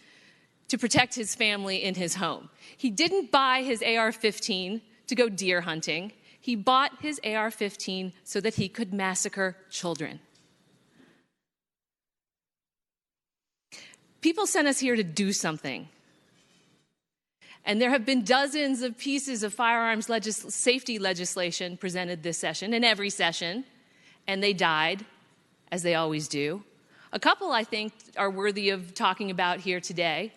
to protect his family in his home. He didn't buy his AR-15 to go deer hunting. He bought his AR-15 so that he could massacre children. People sent us here to do something. And there have been dozens of pieces of firearms safety legislation presented this session, in every session, and they died, as they always do. A couple, I think, are worthy of talking about here today.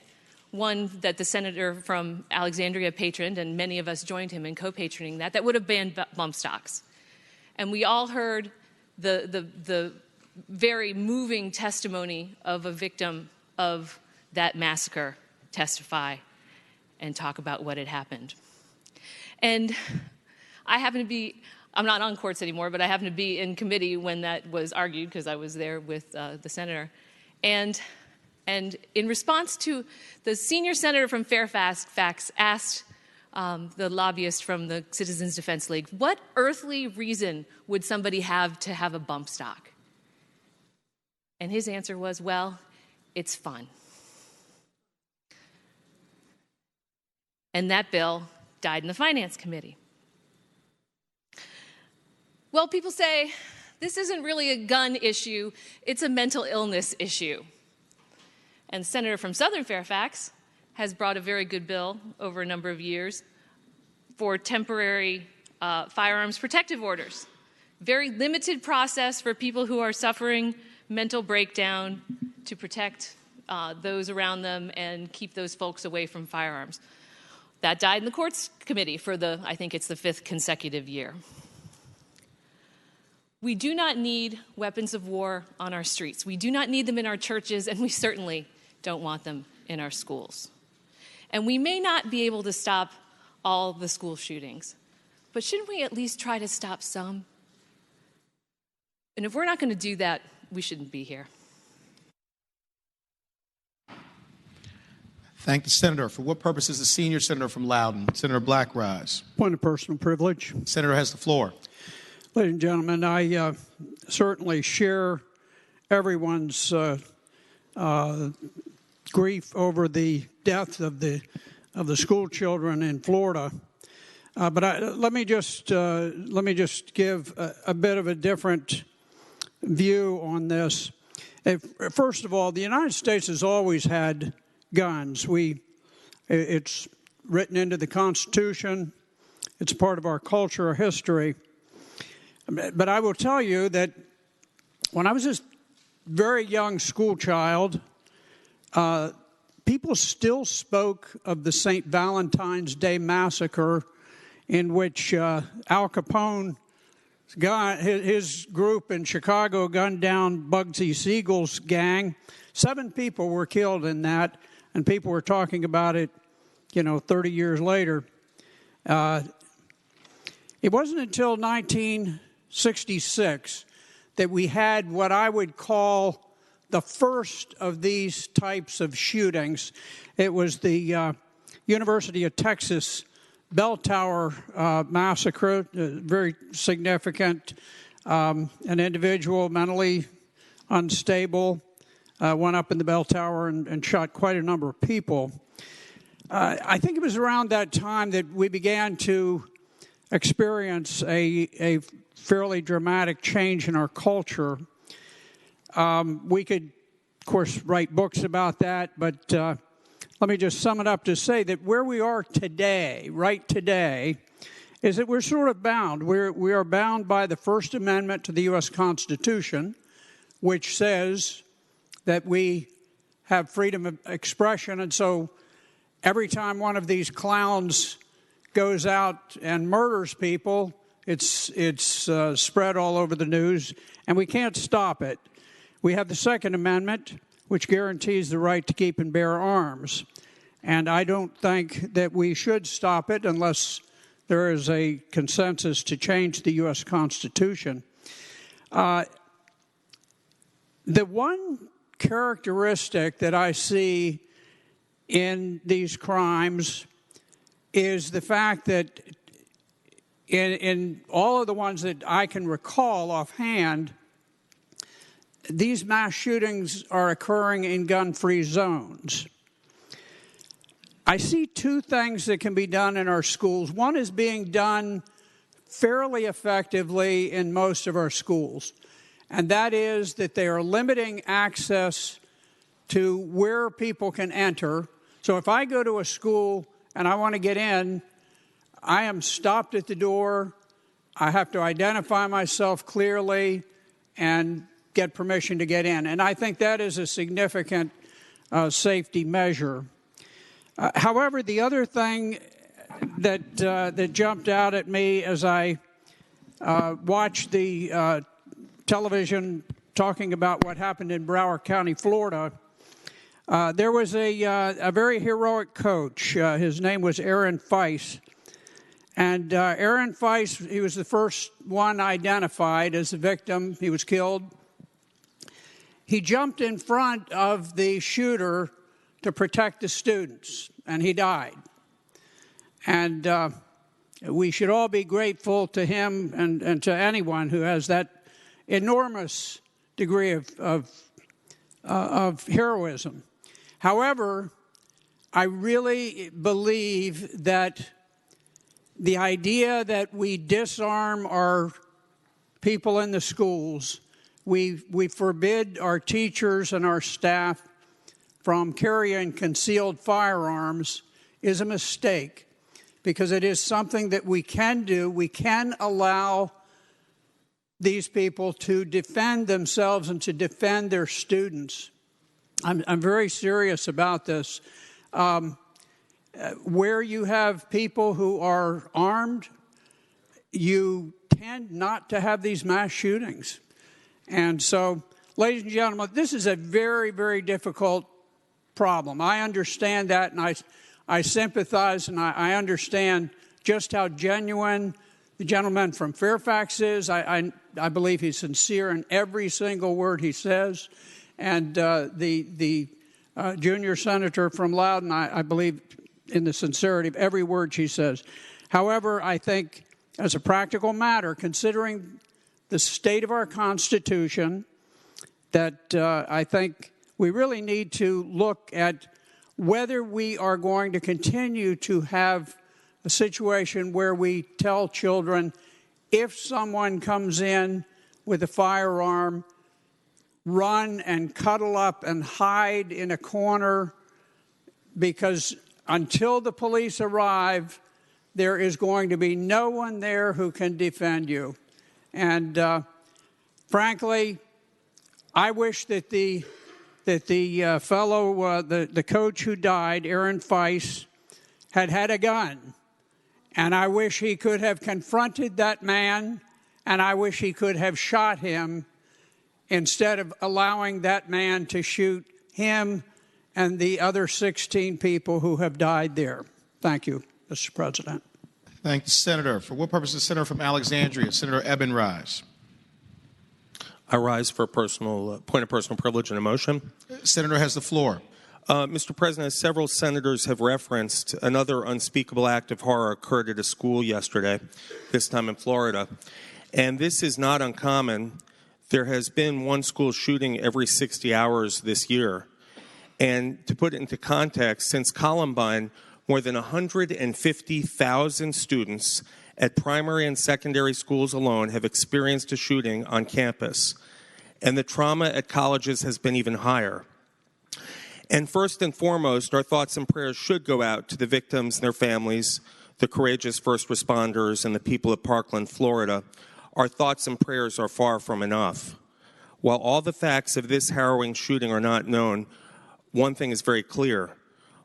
One that the senator from Alexandria patroned, and many of us joined him in co-patroning that would have banned bump stocks. And we all heard the very moving testimony of a victim of that massacre testify and talk about what had happened. And I'm not on courts anymore, but I happen to be in committee when that was argued because I was there with the senator. And in response to the senior senator from Fairfax asked the lobbyist from the Citizens Defense League, what earthly reason would somebody have to have a bump stock? And his answer was, well, it's fun. And that bill died in the Finance Committee. Well, people say, this isn't really a gun issue, it's a mental illness issue. And the senator from Southern Fairfax has brought a very good bill over a number of years for temporary firearms protective orders. Very limited process for people who are suffering mental breakdown to protect those around them and keep those folks away from firearms. That died in the courts committee for I think it's the 5th consecutive year. We do not need weapons of war on our streets. We do not need them in our churches, and we certainly don't want them in our schools. And we may not be able to stop all the school shootings, but shouldn't we at least try to stop some? And if we're not going to do that, we shouldn't be here. Thank the senator. For what purpose is the senior senator from Loudoun? Senator Black, rise. Point of personal privilege. Senator has the floor. Ladies and gentlemen, I certainly share everyone's grief over the death of the school children in Florida. But let me just give a bit of a different view on this. First of all, the United States has always had guns. It's written into the Constitution. It's part of our culture or history. But I will tell you that when I was a very young school child, people still spoke of the St. Valentine's Day Massacre, in which Al Capone, his group in Chicago, gunned down Bugsy Siegel's gang. 7 people were killed in that, and people were talking about it, 30 years later. It wasn't until 1966 that we had what I would call the first of these types of shootings. It was the University of Texas Bell Tower massacre, very significant. An individual mentally unstable went up in the bell tower and shot quite a number of people. I think it was around that time that we began to experience a fairly dramatic change in our culture. We could, of course, write books about that, but let me just sum it up to say that where we are today, right today, is that we're sort of bound. We are bound by the First Amendment to the U.S. Constitution, which says that we have freedom of expression, and so every time one of these clowns goes out and murders people, it's spread all over the news, and we can't stop it. We have the Second Amendment, which guarantees the right to keep and bear arms, and I don't think that we should stop it unless there is a consensus to change the U.S. Constitution. The one characteristic that I see in these crimes is the fact that in all of the ones that I can recall offhand, these mass shootings are occurring in gun-free zones. I see two things that can be done in our schools. One is being done fairly effectively in most of our schools, and that is that they are limiting access to where people can enter. So if I go to a school and I want to get in, I am stopped at the door. I have to identify myself clearly and get permission to get in. And I think that is a significant safety measure. However, the other thing that jumped out at me as I watched the television talking about what happened in Broward County, Florida, there was a very heroic coach. His name was Aaron Feist. And Aaron Feist, he was the first one identified as a victim. He was killed. He jumped in front of the shooter to protect the students, and he died. And we should all be grateful to him and to anyone who has that enormous degree of heroism. However, I really believe that the idea that we disarm our people in the schools, we forbid our teachers and our staff from carrying concealed firearms is a mistake, because it is something that we can do. We can allow these people to defend themselves and to defend their students. I'm very serious about this. Where you have people who are armed, you tend not to have these mass shootings. And so, ladies and gentlemen, this is a very, very difficult problem. I understand that, and I sympathize, and I understand just how genuine the gentleman from Fairfax is. I believe he's sincere in every single word he says. And the junior senator from Loudoun, I believe in the sincerity of every word she says. However, I think as a practical matter, considering the state of our Constitution, that I think we really need to look at whether we are going to continue to have a situation where we tell children, if someone comes in with a firearm, run and cuddle up and hide in a corner, because until the police arrive, there is going to be no one there who can defend you. And frankly, I wish that the fellow, the coach who died, Aaron Feist, had a gun. And I wish he could have confronted that man, and I wish he could have shot him instead of allowing that man to shoot him and the other 16 people who have died there. Thank you, Mr. President. Thank the senator. For what purpose is the senator from Alexandria? Senator Eben rise. I rise for a point of personal privilege and a motion. Senator has the floor. Mr. President, as several senators have referenced, another unspeakable act of horror occurred at a school yesterday, this time in Florida. And this is not uncommon. There has been one school shooting every 60 hours this year. And to put it into context, since Columbine, more than 150,000 students at primary and secondary schools alone have experienced a shooting on campus. And the trauma at colleges has been even higher. And first and foremost, our thoughts and prayers should go out to the victims and their families, the courageous first responders, and the people of Parkland, Florida. Our thoughts and prayers are far from enough. While all the facts of this harrowing shooting are not known, one thing is very clear.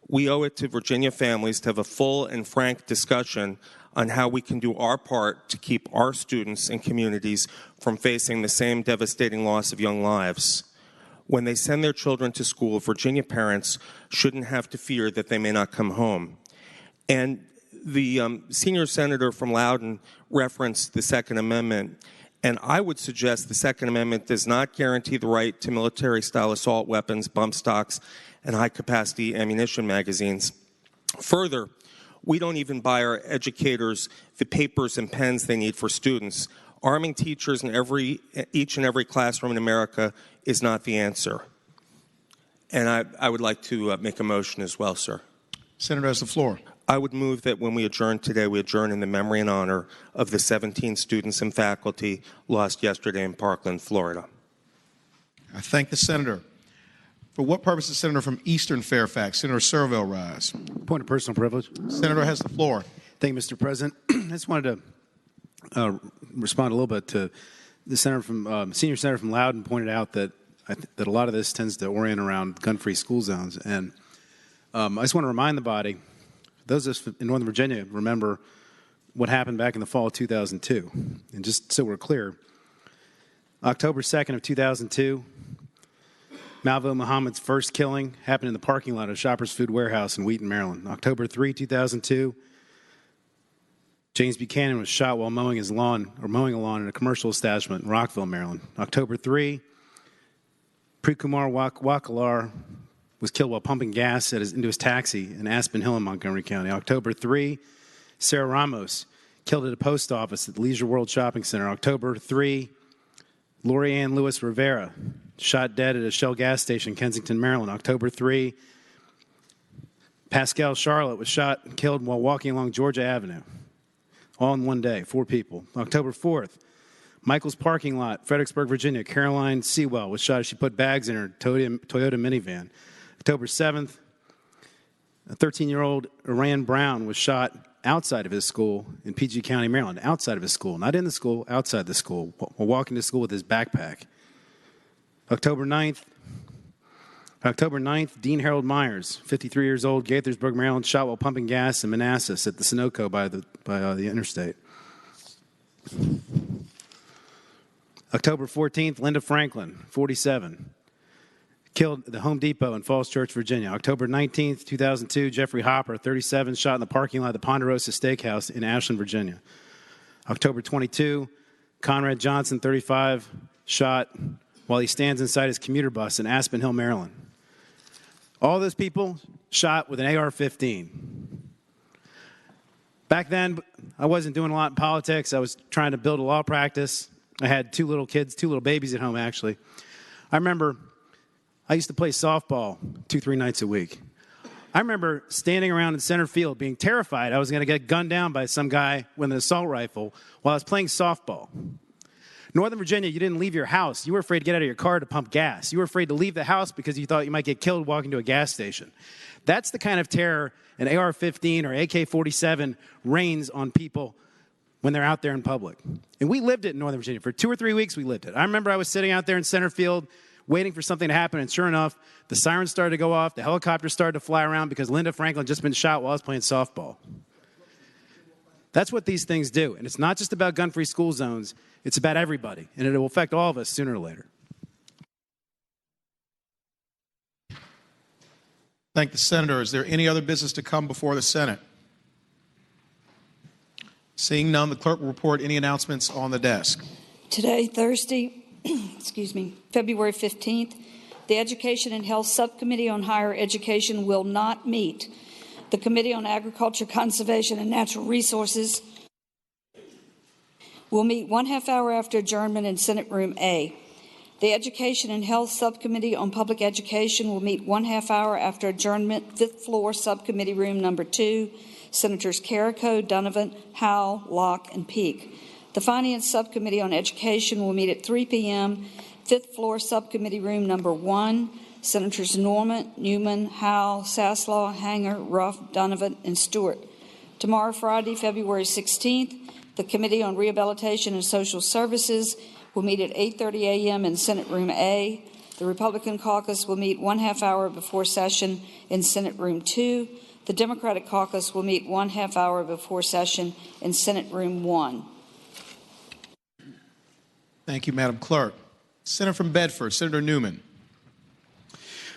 We owe it to Virginia families to have a full and frank discussion on how we can do our part to keep our students and communities from facing the same devastating loss of young lives. When they send their children to school, Virginia parents shouldn't have to fear that they may not come home. And the senior senator from Loudoun referenced the Second Amendment, and I would suggest the Second Amendment does not guarantee the right to military-style assault weapons, bump stocks, and high-capacity ammunition magazines. Further, we don't even buy our educators the papers and pens they need for students. Arming teachers in each and every classroom in America is not the answer. And I would like to make a motion as well, sir. Senator has the floor. I would move that when we adjourn today, we adjourn in the memory and honor of the 17 students and faculty lost yesterday in Parkland, Florida. I thank the senator. For what purpose is the senator from Eastern Fairfax? Senator Serville rise. Point of personal privilege. Senator has the floor. Thank you, Mr. President. I just wanted to respond a little bit to the senator from senior senator from Loudoun pointed out that that a lot of this tends to orient around gun-free school zones, and I just want to remind the body, those of us in Northern Virginia remember what happened back in the fall of 2002, and just so we're clear, October 2nd of 2002, Malvo Muhammad's first killing happened in the parking lot of Shoppers Food Warehouse in Wheaton, Maryland. October 3, 2002, James Buchanan was shot while mowing a lawn in a commercial establishment in Rockville, Maryland. October 3, Prekumar Wakalar was killed while pumping gas into his taxi in Aspen Hill in Montgomery County. October 3, Sarah Ramos killed at a post office at the Leisure World Shopping Center. October 3, Lori Ann Lewis Rivera shot dead at a Shell gas station in Kensington, Maryland. October 3, Pascal Charlotte was shot and killed while walking along Georgia Avenue. All in one day, 4 people. October 4th, Michael's parking lot, Fredericksburg, Virginia. Caroline Sewell was shot as she put bags in her Toyota minivan. October 7th, a 13-year-old Iran Brown was shot outside of his school in PG County, Maryland. Outside of his school. Not in the school, outside the school, while walking to school with his backpack. October 9th, Dean Harold Myers, 53 years old, Gaithersburg, Maryland, shot while pumping gas in Manassas at the Sunoco by the interstate. October 14th, Linda Franklin, 47, killed at the Home Depot in Falls Church, Virginia. October 19th, 2002, Jeffrey Hopper, 37, shot in the parking lot of the Ponderosa Steakhouse in Ashland, Virginia. October 22, Conrad Johnson, 35, shot while he stands inside his commuter bus in Aspen Hill, Maryland. All those people shot with an AR-15. Back then, I wasn't doing a lot in politics. I was trying to build a law practice. I had 2 little kids, 2 little babies at home, actually. I remember I used to play softball 2-3 nights a week. I remember standing around in center field being terrified I was going to get gunned down by some guy with an assault rifle while I was playing softball. Northern Virginia, you didn't leave your house. You were afraid to get out of your car to pump gas. You were afraid to leave the house because you thought you might get killed walking to a gas station. That's the kind of terror an AR-15 or AK-47 rains on people when they're out there in public. And we lived it in Northern Virginia. For 2 or 3 weeks, we lived it. I remember I was sitting out there in center field waiting for something to happen, and sure enough, the sirens started to go off, the helicopters started to fly around because Linda Franklin had just been shot while I was playing softball. That's what these things do. And it's not just about gun-free school zones. It's about everybody. And it will affect all of us sooner or later. Thank the senator. Is there any other business to come before the Senate? Seeing none, the clerk will report any announcements on the desk. Today, Thursday, February 15th, the Education and Health Subcommittee on Higher Education will not meet. The Committee on Agriculture, Conservation, and Natural Resources will meet 1/2 hour after adjournment in Senate Room A. The Education and Health Subcommittee on Public Education will meet 1/2 hour after adjournment, 5th floor, Subcommittee Room number 2, Senators Carrico, Donovan, Howell, Locke, and Peake. The Finance Subcommittee on Education will meet at 3 p.m., 5th floor, Subcommittee Room number 1, Senators Norman, Newman, Howell, Saslaw, Hanger, Ruff, Donovan, and Stewart. Tomorrow, Friday, February 16th, the Committee on Rehabilitation and Social Services will meet at 8:30 a.m. in Senate Room A. The Republican caucus will meet 1/2 hour before session in Senate Room 2. The Democratic caucus will meet 1/2 hour before session in Senate Room 1. Thank you, Madam Clerk. Senator from Bedford, Senator Newman.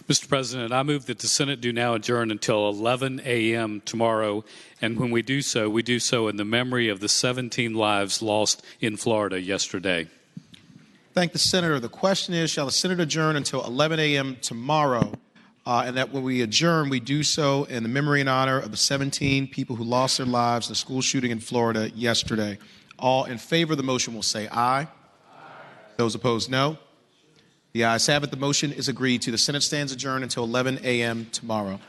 Mr. President, I move that the Senate do now adjourn until 11 a.m. tomorrow, and when we do so in the memory of the 17 lives lost in Florida yesterday. Thank the Senator. The question is, shall the Senate adjourn until 11 a.m. tomorrow, and that when we adjourn, we do so in the memory and honor of the 17 people who lost their lives in the school shooting in Florida yesterday. All in favor of the motion will say aye. Aye. Those opposed, no. The ayes have it. The motion is agreed to. The Senate stands adjourned until 11 a.m. tomorrow.